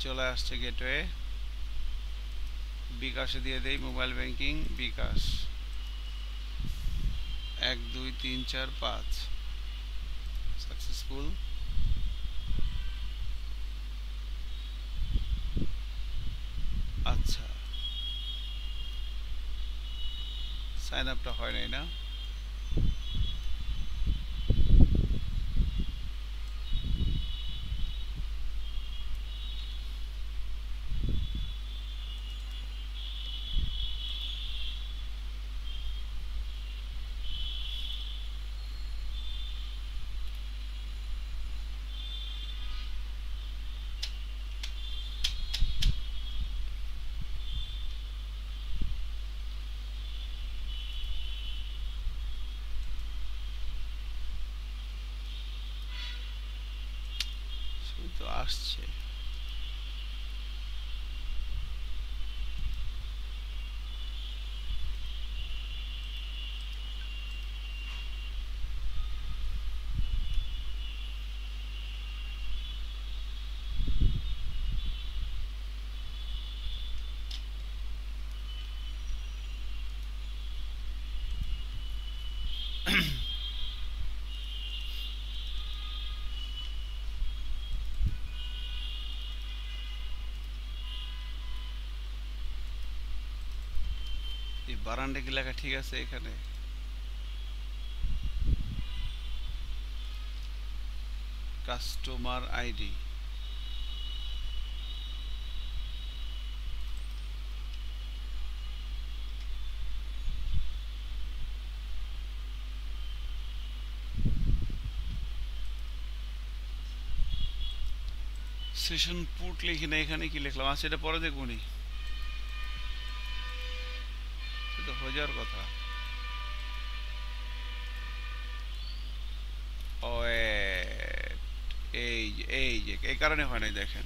S1: চলে আসছে গেটওয়ে। বিকাশে দিয়ে দেই, মোবাইল ব্যাংকিং বিকাশ, 1 2 3 4 5, সাকসেসফুল। আচ্ছা, সাইন আপটা হয় নাই না? শুধু তো আসছে। এই বারান্ডা কি লেখা ঠিক আছে এখানে? কাস্টমার আইডি, সেশন পুট লিখি না, এখানে কি লিখলাম? আচ্ছা, এটা পরে দেখবো নি, এটা হয়ে যাওয়ার কথা। ওয়েট, এই যে এই কারণে হয় নাই, দেখেন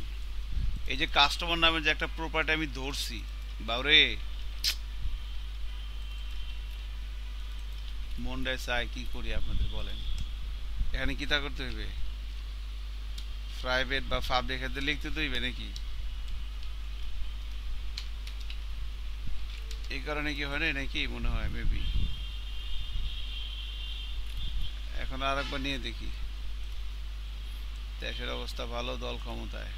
S1: এই যে কাস্টমার নামে যে একটা প্রপার্টি আমি ধরছি, বাউরে মনটায় চাই কি করি আপনাদের বলেন। এখানে কি তা করতে হইবে? প্রাইভেট বা পাবলিক এতে লিখতে তো হইবে নাকি? এই কারণে কি হয় না নাকি মনে হয় মেবি। এখন আর একবার নিয়ে দেখি। দেশের অবস্থা ভালো, দল ক্ষমতায়।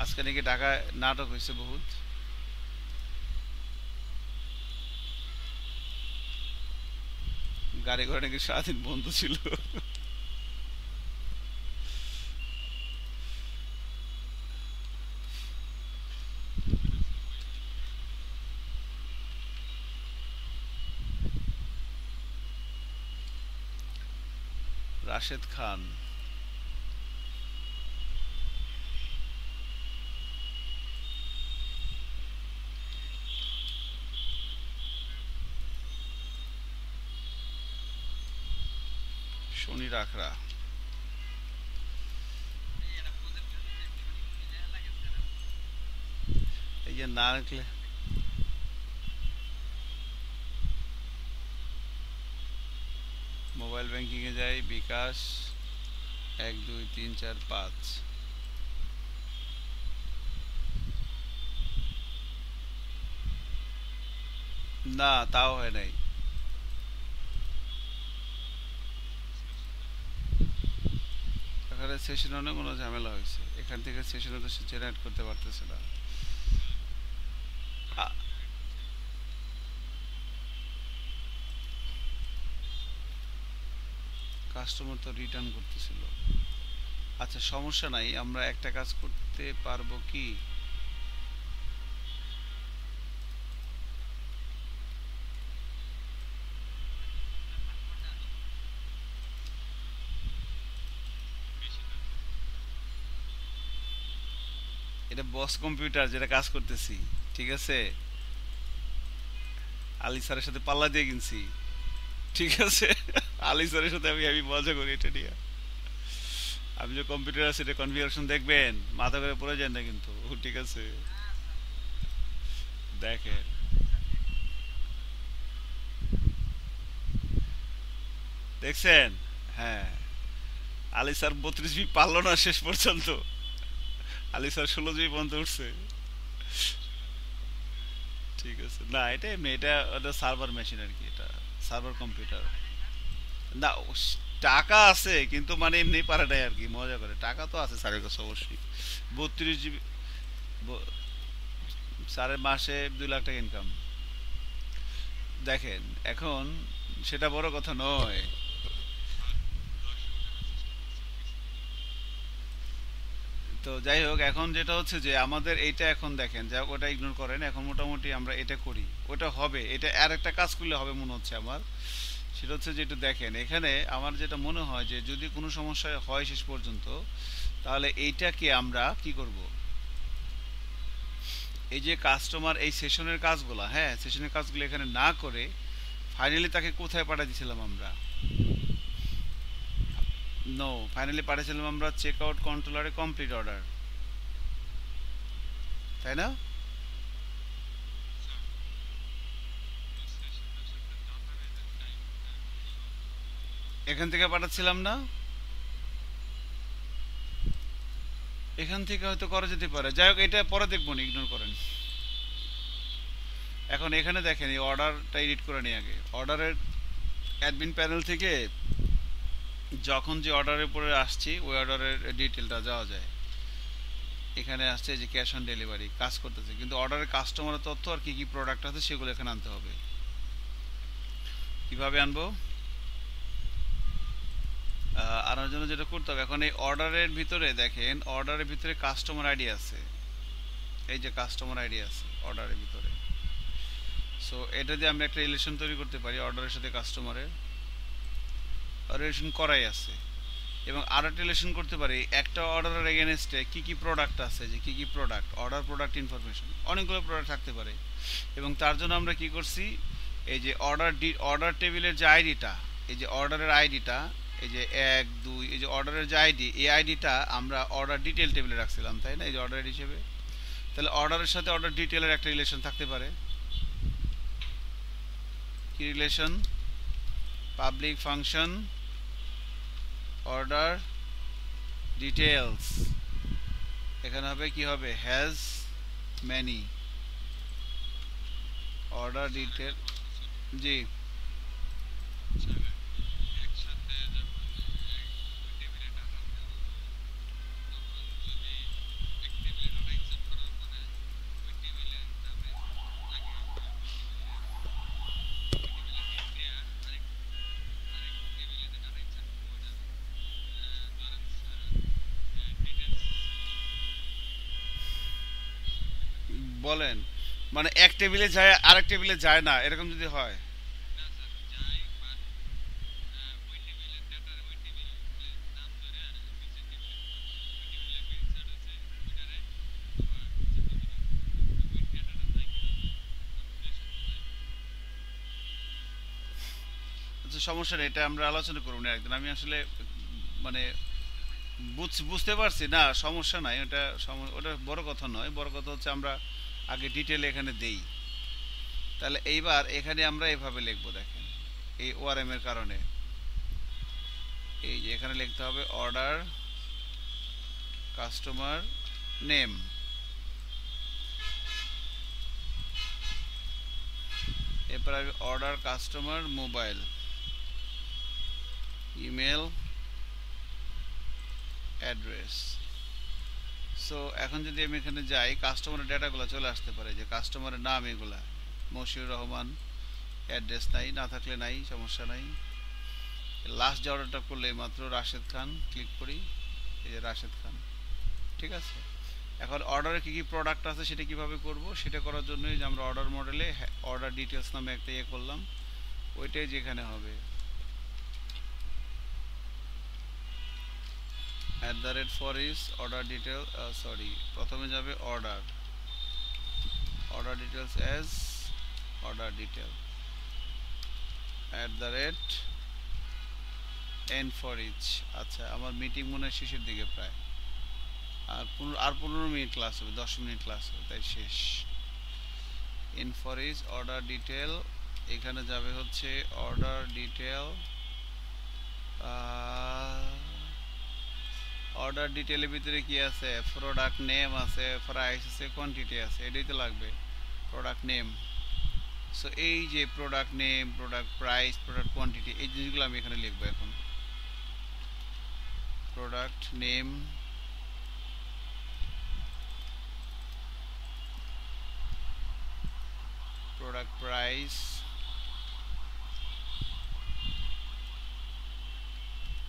S1: আজকে নাকি ঢাকায় নাটক হয়েছে বহুত। গাড়ি ঘোড়া নাকি সারাদিন বন্ধ ছিল। রাশেদ খান। শনি রাখরা। এই যে না রাখলে মোবাইল ব্যাংকিং এ যাই, বিকাশ 1 2 3 4 5। না, তাও হয় নাই। এখানে সেশনে অনেক কোনো ঝামেলা হয়েছে, এখান থেকে সেশনে তো সে জেনারেট করতে পারতেছে না। আ- কাস্টমার তো রিটার্ন করতেছিল। আচ্ছা, সমস্যা নাই, আমরা একটা কাজ করতে পারবো কি, এটা বস কম্পিউটার যেটা কাজ করতেছি, ঠিক আছে, আলি স্যারের সাথে পাল্লা দিয়ে কিনছি, ঠিক আছে। আলি স্যারের সাথে আমি মজা করি এটা নিয়ে। আপনি যে কম্পিউটার আছে এটা কনফিগারেশন দেখবেন, মাথা করে পড়ে যান না কিন্তু, ঠিক আছে। দেখেন, দেখছেন? হ্যাঁ, আলি স্যার 32 বি পারলো না শেষ পর্যন্ত। আলি স্যার 16 বি পর্যন্ত উঠছে। ঠিক আছে, না এটা এমনি, এটা ওটা সার্ভার মেশিন আর কি, এটা সার্ভার কম্পিউটার। না টাকা আছে কিন্তু মানে এমনি পারে নাই আর কি, মজা করে, টাকা তো আছে স্যারের কাছে অবশ্যই। 32 জিবি। স্যারের মাসে 2 লাখ টাকা ইনকাম। দেখেন, এখন সেটা বড় কথা নয়। তো যাই হোক, এখন যেটা হচ্ছে যে আমাদের এইটা এখন দেখেন, যা হোক ওটা ইগনোর করেন, এখন মোটামুটি আমরা এটা করি, ওটা হবে, এটা আর একটা কাজ করলে হবে মনে হচ্ছে আমার। সেটা হচ্ছে যে একটু দেখেন, এখানে আমার যেটা মনে হয় যে যদি কোনো সমস্যা হয় শেষ পর্যন্ত, তাহলে এইটাকে আমরা কি করব, এই যে কাস্টমার এই সেশনের কাজগুলো, হ্যাঁ সেশনের কাজগুলো এখানে না করে ফাইনালি তাকে কোথায় পাঠিয়ে দিয়েছিলাম আমরা? নো, ফাইনালি পাঠিয়েছিলাম আমরা চেক আউট কন্ট্রোলারে কমপ্লিট অর্ডার, তাই না? এখান থেকে পাঠাচ্ছিলাম না? এখান থেকে হয়তো করা যেতে পারে, যাই হোক এটা পরে দেখবো না, ইগনোর করেন। এখন এখানে দেখেন, এই অর্ডারটা এডিট করে নিই আগে, অর্ডারের অ্যাডমিন প্যানেল থেকে যখন যে অর্ডারের উপরে আসছি ওই অর্ডারের ডিটেলটা যাওয়া যায়। এখানে আসছে যে ক্যাশ অন ডেলিভারি কাজ করতেছে, কিন্তু অর্ডারের কাস্টমারের তথ্য আর কি কি প্রোডাক্ট আছে সেগুলো এখানে আনতে হবে। কিভাবে আনবো? আনার জন্য যেটা করতে হবে, এখন এই অর্ডারের ভিতরে দেখেন, অর্ডারের ভিতরে কাস্টমার আইডি আছে, এই যে কাস্টমার আইডি আছে অর্ডারের ভিতরে। সো এটা দিয়ে আমরা একটা রিলেশন তৈরি করতে পারি অর্ডারের সাথে কাস্টমারের, রিলেশন করাই আছে। এবং আরও একটা রিলেশন করতে পারি একটা অর্ডারের এগেনস্টে কী কী প্রোডাক্ট আছে, যে কী কী প্রোডাক্ট, অর্ডার প্রোডাক্ট ইনফরমেশন, অনেকগুলো প্রোডাক্ট থাকতে পারে। এবং তার জন্য আমরা কি করছি, এই যে অর্ডার টেবিলের যে আইডিটা, এই যে অর্ডারের আইডিটা, এই যে 1 2, এই যে অর্ডারের যে আইডি, এই আইডিটা আমরা অর্ডার ডিটেল টেবিলে রাখছিলাম, তাই না, এই যে অর্ডার হিসেবে। তাহলে অর্ডারের সাথে অর্ডার ডিটেলের একটা রিলেশন থাকতে পারে। কি relation? Public function order details, এখানে হবে কি হবে, হ্যাজ ম্যানি অর্ডার ডিটেল। জি।
S2: একসাথে যখন ওই টেবিলে টাকা দেওয়া হবে, তখন যদি এক টেবিলে ডাটা ইনসার্ট করার পরে ওই টেবিলের নামে আগে আমরা ওই টেবিলের
S1: বলেন, মানে এক টেবিলে যায় আরেক টেবিলে যায় না, এরকম যদি হয়?
S2: না স্যার, যাই বাট ওই টেবিলের ডাটা ওই টেবিলের নাম ধরে নিচের টেবিলে পাঠাবে। ওই টেবিলে একটা ইনসার্ট আছে, ওইটারে আবার নিচের টেবিলে পাঠাবে। ওই ডাটাটা যায় কিনা যায়, ক্যালকুলেশন তো যায়।
S1: আচ্ছা, সমস্যা নেই, এটা আমরা আলোচনা করবো না একদিন। আমি আসলে মানে বুঝতে পারছি না, সমস্যা নাই ওটা। ওটা বড় কথা নয়, বড় কথা হচ্ছে আমরা আগে ডিটেল এখানে দেই। তাহলে এইবার এখানে আমরা এভাবে লিখবো, দেখেন এই ওআরএম এর কারণে। এই যে এখানে লিখতে হবে অর্ডার কাস্টমার নেম, এরপর আমি order customer mobile, email address. So এখন যদি আমি এখানে যাই, কাস্টমারের ডেটাগুলো চলে আসতে পারে, যে কাস্টমারের নাম এগুলা মশিউর রহমান, অ্যাড্রেস নাই, না থাকলে নাই, সমস্যা নাই। লাস্ট যে অর্ডারটা করলে মাত্র রাশেদ খান, ক্লিক করি, এই যে রাশেদ খান, ঠিক আছে। এখন অর্ডারে কী কী প্রোডাক্ট আছে সেটা কিভাবে করব, সেটা করার জন্যই যে আমরা অর্ডার মডেলে অর্ডার ডিটেলস নামে একটা ইয়ে করলাম, ওইটাই যেখানে হবে @for is order detail, sorry, প্রথমে যাবে order, order details as order detail @n for each। আচ্ছা, আমার মিটিং মনে হয় শেষের দিকে প্রায়, আর 15 মিনিট ক্লাস হবে, 10 মিনিট ক্লাস হবে, তাই শেষ। ইনফর ইজ অর্ডার ডিটেল, এখানে যাবে হচ্ছে অর্ডার ডিটেল, অর্ডার ডিটেলের ভিতরে কি আছে, প্রোডাক্ট নেম আছে, প্রাইস আছে, কোয়ান্টিটি আছে, এটাই তো লাগবে, প্রোডাক্ট নেম। সো এই যে product name, product price, product quantity, এই জিনিসগুলো আমি এখানে লিখবো এখন। Product name, product price,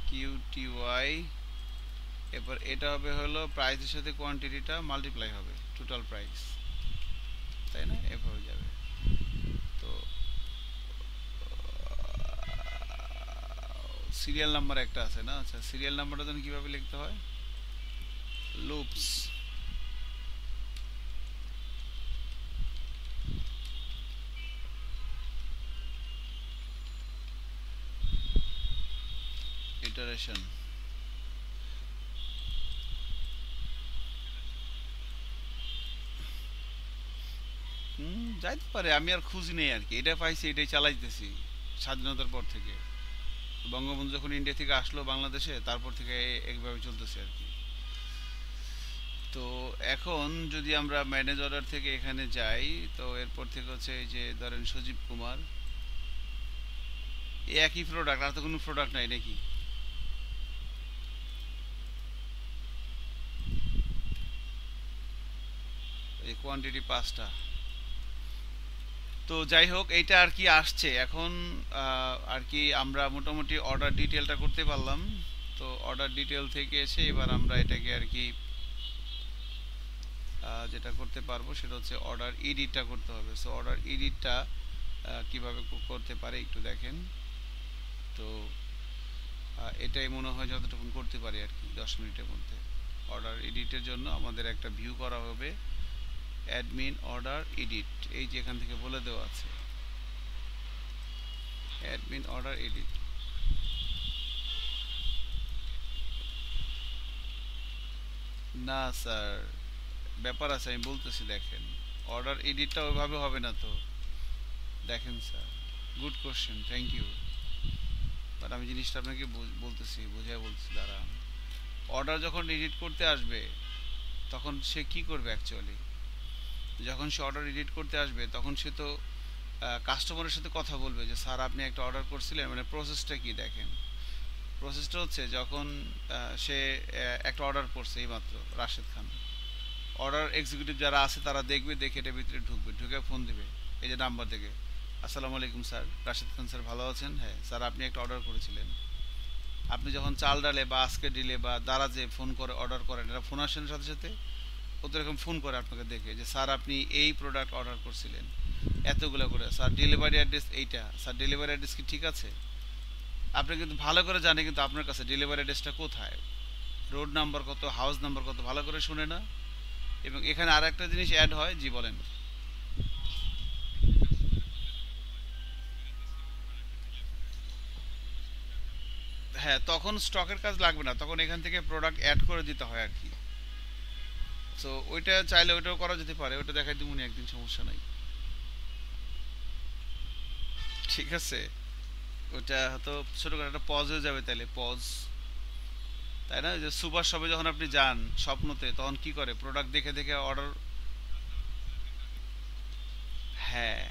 S1: QTY, এরপর এটা হবে হলো প্রাইসের সাথে কোয়ান্টিটিটা মাল্টিপ্লাই হবে, টোটাল প্রাইস, তাই না, এভাবে যাবে। তো সিরিয়াল নাম্বার একটা আছে না, আচ্ছা সিরিয়াল নাম্বারটা যেন কীভাবে লিখতে হয়, লুপস, ইটারেশন। যাইতে পারে, আমি আর খুঁজি নেই আর কি, এটা পাইছি এটাই চালাইতেছি স্বাধীনতার পর থেকে। বঙ্গবন্ধু যখন ইন্ডিয়া থেকে আসলো বাংলাদেশে, তারপর থেকে এইভাবে চলতেছে আর কি। তো এখন যদি আমরা ম্যানেজ অর্ডার থেকে এখানে যাই, তো এরপর থেকে হচ্ছে এই যে ধরেন সজীব কুমার, এই একই প্রোডাক্ট, আর তো কোনো প্রোডাক্ট নাই নাকি? এই কোয়ান্টিটি 5টা। তো যাই হোক, এইটা আর কি আসছে এখন, আর কি আমরা মোটামুটি অর্ডার ডিটেলটা করতে পারলাম। তো অর্ডার ডিটেল থেকে এসে এবার আমরা এটাকে আর কি যেটা করতে পারবো সেটা হচ্ছে অর্ডার এডিটটা করতে হবে। সো অর্ডার এডিটটা কিভাবে করতে পারে একটু দেখেন। তো এটাই মনে হয় যতটুকু করতে পারি আর কি 10 মিনিটের মধ্যে। অর্ডার এডিটের জন্য আমাদের একটা ভিউ করা হবে, অ্যাডমিন অর্ডার এডিট, এই যে এখান থেকে বলে দেওয়া আছে অ্যাডমিন অর্ডার এডিট। না স্যার, ব্যাপার আছে, আমি বলতেছি দেখেন, অর্ডার এডিটটা ওইভাবে হবে না তো। দেখেন sir, good question, thank you, but আমি জিনিসটা আপনাকে বলতেছি, বুঝাই বলতেছি, দাঁড়ান। অর্ডার যখন এডিট করতে আসবে তখন সে কি করবে অ্যাকচুয়ালি, যখন সে অর্ডার এডিট করতে আসবে তখন সে তো কাস্টমারের সাথে কথা বলবে যে স্যার আপনি একটা অর্ডার করছিলেন, মানে প্রসেসটা কি দেখেন। প্রসেসটা হচ্ছে যখন সে একটা অর্ডার করছে এইমাত্র, রাশেদ খান, অর্ডার এক্সিকিউটিভ যারা আছে তারা দেখবে, দেখে এটার ভিতরে ঢুকবে, ঢুকে ফোন দিবে এই যে নাম্বার থেকে, আসসালামু আলাইকুম স্যার, রাশেদ খান স্যার ভালো আছেন, হ্যাঁ স্যার আপনি একটা অর্ডার করেছিলেন। আপনি যখন চাল ডালে বা আজকে ডিলে বা দ্বারা যে ফোন করে অর্ডার করেন, এটা ফোন আসার সাথে সাথে ও তো এরকম ফোন করে আপনাকে দেখে যে স্যার আপনি এই প্রোডাক্ট অর্ডার করছিলেন এতগুলো করে, স্যার ডেলিভারি অ্যাড্রেস এইটা, স্যার ডেলিভারি অ্যাড্রেস কি ঠিক আছে? আপনি কিন্তু ভালো করে জানে কিন্তু আপনার কাছে ডেলিভারি অ্যাড্রেসটা কোথায়, রোড নাম্বার কত, হাউস নাম্বার কত, ভালো করে শুনে না। এবং এখানে আর একটা জিনিস অ্যাড হয়, জি বলেন।
S2: কাস্টমারে বললে যেন করে দিছি বা প্রোডাক্টটা ডিলিট করে দিছি, তখন স্টকটা থাকবে না।
S1: হ্যাঁ, তখন স্টকের কাজ লাগবে না, তখন এখান থেকে প্রোডাক্ট অ্যাড করে দিতে হয় আর কি। তো ওইটা চাইলে ওইটাও করা যেতে পারে, ওইটা দেখাই দিব একদিন, সমস্যা নাই। ঠিক আছে, ওটা হয়তো ছোটখাটো একটা পজ হয়ে যাবে, তাইলে পজ, তাই না? ওই যে সুপার শপে যখন আপনি যান স্বপ্নতে, তখন কি করে প্রোডাক্ট দেখে দেখে অর্ডার।
S2: কাস্টমার বলছে দিতে হবে।
S1: হ্যাঁ,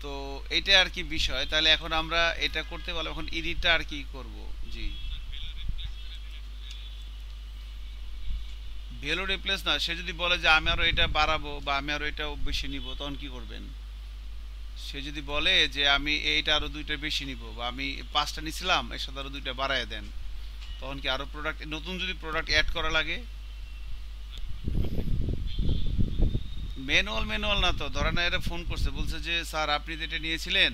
S1: তো এইটা আর কি বিষয়। তাহলে এখন আমরা এটা করতে পারলাম, এখন এডিটটা আর কি করব? জি।
S2: স্যার ভ্যালু রিপ্লেস করে দিলে হয়ে যাবে।
S1: ভ্যালু রিপ্লেস না, সে যদি বলে যে আমি আরো এটা বাড়াবো বা আমি আরো এটা বেশি নিব, তখন কি করবেন? সে যদি বলে যে আমি এইটা আরো দুইটা বেশি নিব, বা আমি পাঁচটা নিছিলাম এর সাথে আরো দুইটা বাড়ায় দেন, তখন কি আরো প্রোডাক্ট, নতুন যদি প্রোডাক্ট অ্যাড করা লাগে?
S2: স্যার করতে পারলে কিন্তু ম্যানুয়াল করতে পারে।
S1: ম্যানুয়াল ম্যানুয়াল না তো, ধরেন না, এরা ফোন করছে বলছে যে স্যার আপনি যেটা নিয়েছিলেন,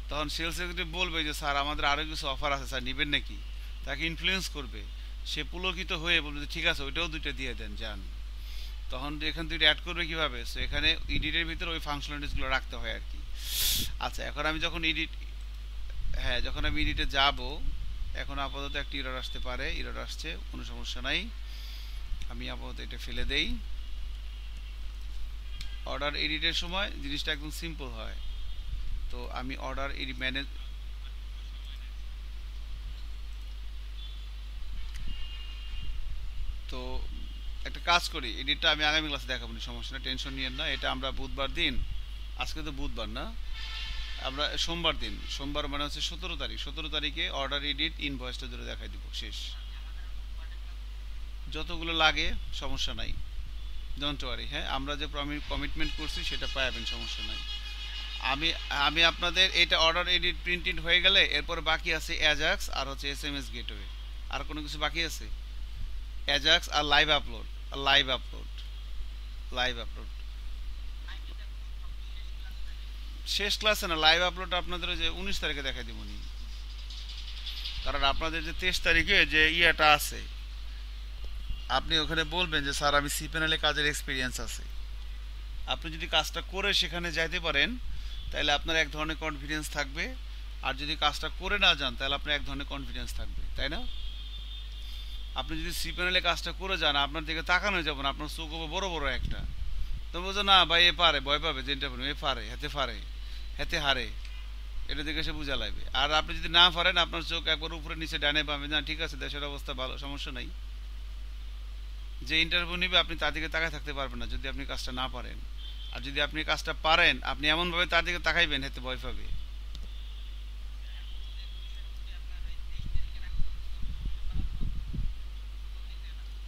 S1: তখন সেলস এক্সিকিউটিভ বলবে যে স্যার আমাদের আরও কিছু অফার আছে, স্যার নেবেন নাকি? তাকে ইনফ্লুয়েন্স করবে, সে পুলকিত হয়ে বলবে যে ঠিক আছে ওইটাও দুইটা দিয়ে দেন যান। তখন এখান থেকে অ্যাড করবে কিভাবে? সো এখানে এডিটের ভিতরে ওই ফাংশনালিটিসগুলো রাখতে হয় আর কি। আচ্ছা, এখন আমি যখন এডিট, হ্যাঁ যখন আমি এডিটে যাব, এখন আপাতত একটা ইরর আসতে পারে, ইরর আসছে, কোনো সমস্যা নাই। আমি আপাতত এটা ফেলে দেই। অর্ডার এডিটের সময় জিনিসটা একদম সিম্পল হয়। তো আমি অর্ডার এডিট ম্যানেজ,
S2: আর সময় নেয় স্যার।
S1: তো একটা কাজ করি, এডিটটা আমি আগামী ক্লাসে দেখাবো না, সমস্যা না, টেনশন নিয়েন না। এটা আমরা বুধবার দিন, আজকে তো বুধবার না, আমরা সোমবার দিন, সোমবার মানে হচ্ছে 17 তারিখ, 17 তারিখে অর্ডার এডিট ইনভয়েসটা ধরে দেখাই দিব, শেষ। যতগুলো লাগে সমস্যা নাই, ডোন্ট ওয়ারি। হ্যাঁ, আমরা যে কমিটমেন্ট করছি সেটা পাবেন, সমস্যা নাই। আমি আমি আপনাদের এটা অর্ডার এডিট প্রিন্টেড হয়ে গেলে এরপর বাকি আছে অ্যাজাক্স আর হচ্ছে এসএমএস গেটওয়ে। আর কোনো কিছু বাকি আছে? অ্যাজাক্স আর live upload, live upload, live upload. শেষ ক্লাসে না, লাইভ আপলোড আপনাদের ওই যে 19 তারিখে দেখাই দিব নি, কারণ আপনাদের যে 23 তারিখে যে ইয়েটা আছে, আপনি ওখানে বলবেন যে স্যার আমি সি প্যানেলে কাজের এক্সপিরিয়েন্স আছে। আপনি যদি কাজটা করে সেখানে যাইতে পারেন, তাহলে আপনার এক ধরনের কনফিডেন্স থাকবে। আর যদি কাজটা করে না যান, তাহলে আপনার এক ধরনের কনফিডেন্স থাকবে, তাই না? আপনি যদি সি প্যানেলে কাজটা করে যান, আপনার দিকে তাকানো যাবে না, আপনার চোখ হবে বড় বড় একটা, তো বলছো না ভাই এ পারে, ভয় পাবে যে ইন্টারভিউ, এ পারে, হেতে পারে, হেতে হারে, এটা দেখে সে বুঝা লাগবে। আর আপনি যদি না পারেন, আপনার চোখ একবার উপরে নিচে ডানে বামে, না ঠিক আছে দেশের অবস্থা ভালো, সমস্যা নাই, যে ইন্টারভিউ নিবে আপনি তার দিকে তাকায় থাকতে পারবেন না যদি আপনি কাজটা না পারেন। আর যদি আপনি কাজটা পারেন, আপনি এমনভাবে তার দিকে তাকাইবেন, হেতে ভয় পাবে।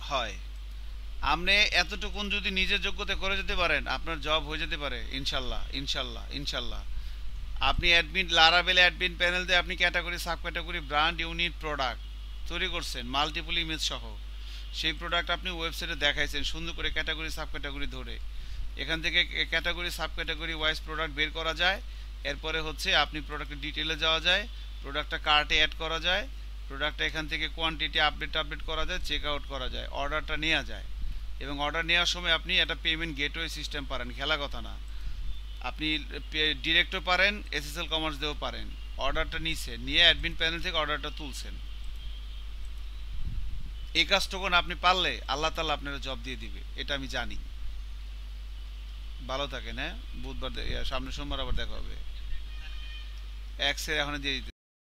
S1: হয়, আপনি এতটুকুন যদি নিজের যোগ্যতা করে যেতে পারেন, আপনার জব হয়ে যেতে পারে ইনশাল্লাহ, ইনশাল্লাহ, ইনশাল্লাহ। আপনি অ্যাডমিন লারাবেল অ্যাডমিন প্যানেল দিয়ে আপনি category sub category brand unit product তৈরি করছেন মাল্টিপল ইমেজ সহ, সেই প্রোডাক্ট আপনি ওয়েবসাইটে দেখাইছেন সুন্দর করে ক্যাটাগরি সাব ক্যাটাগরি ধরে। এখান থেকে category sub category wise product বের করা যায়। এরপরে হচ্ছে আপনি প্রোডাক্টের ডিটেলে যাওয়া যায়, প্রোডাক্টটা কার্টে অ্যাড করা যায়, প্রোডাক্টটা এখান থেকে কোয়ান্টিটি আপডেট করা যায়, চেক আউট করা যায়, অর্ডারটা নেওয়া যায়। এবং অর্ডার নেওয়ার সময় আপনি একটা পেমেন্ট গেটওয়ে সিস্টেম পারেন, খেলা কথা না। আপনি ডিরেক্টও পারেন, এসএসএল কমার্স দিয়েও পারেন। অর্ডারটা নিছেন, নিয়ে অ্যাডমিন প্যানেল থেকে অর্ডারটা তুলছেন। এই কাজটুকুন আপনি পারলে আল্লাহ তাআলা আপনার জব দিয়ে দিবে, এটা আমি জানি। ভালো থাকেন, হ্যাঁ, বুধবার সামনে সোমবার আবার দেখা হবে। এক্সের এখন দিয়ে দিতে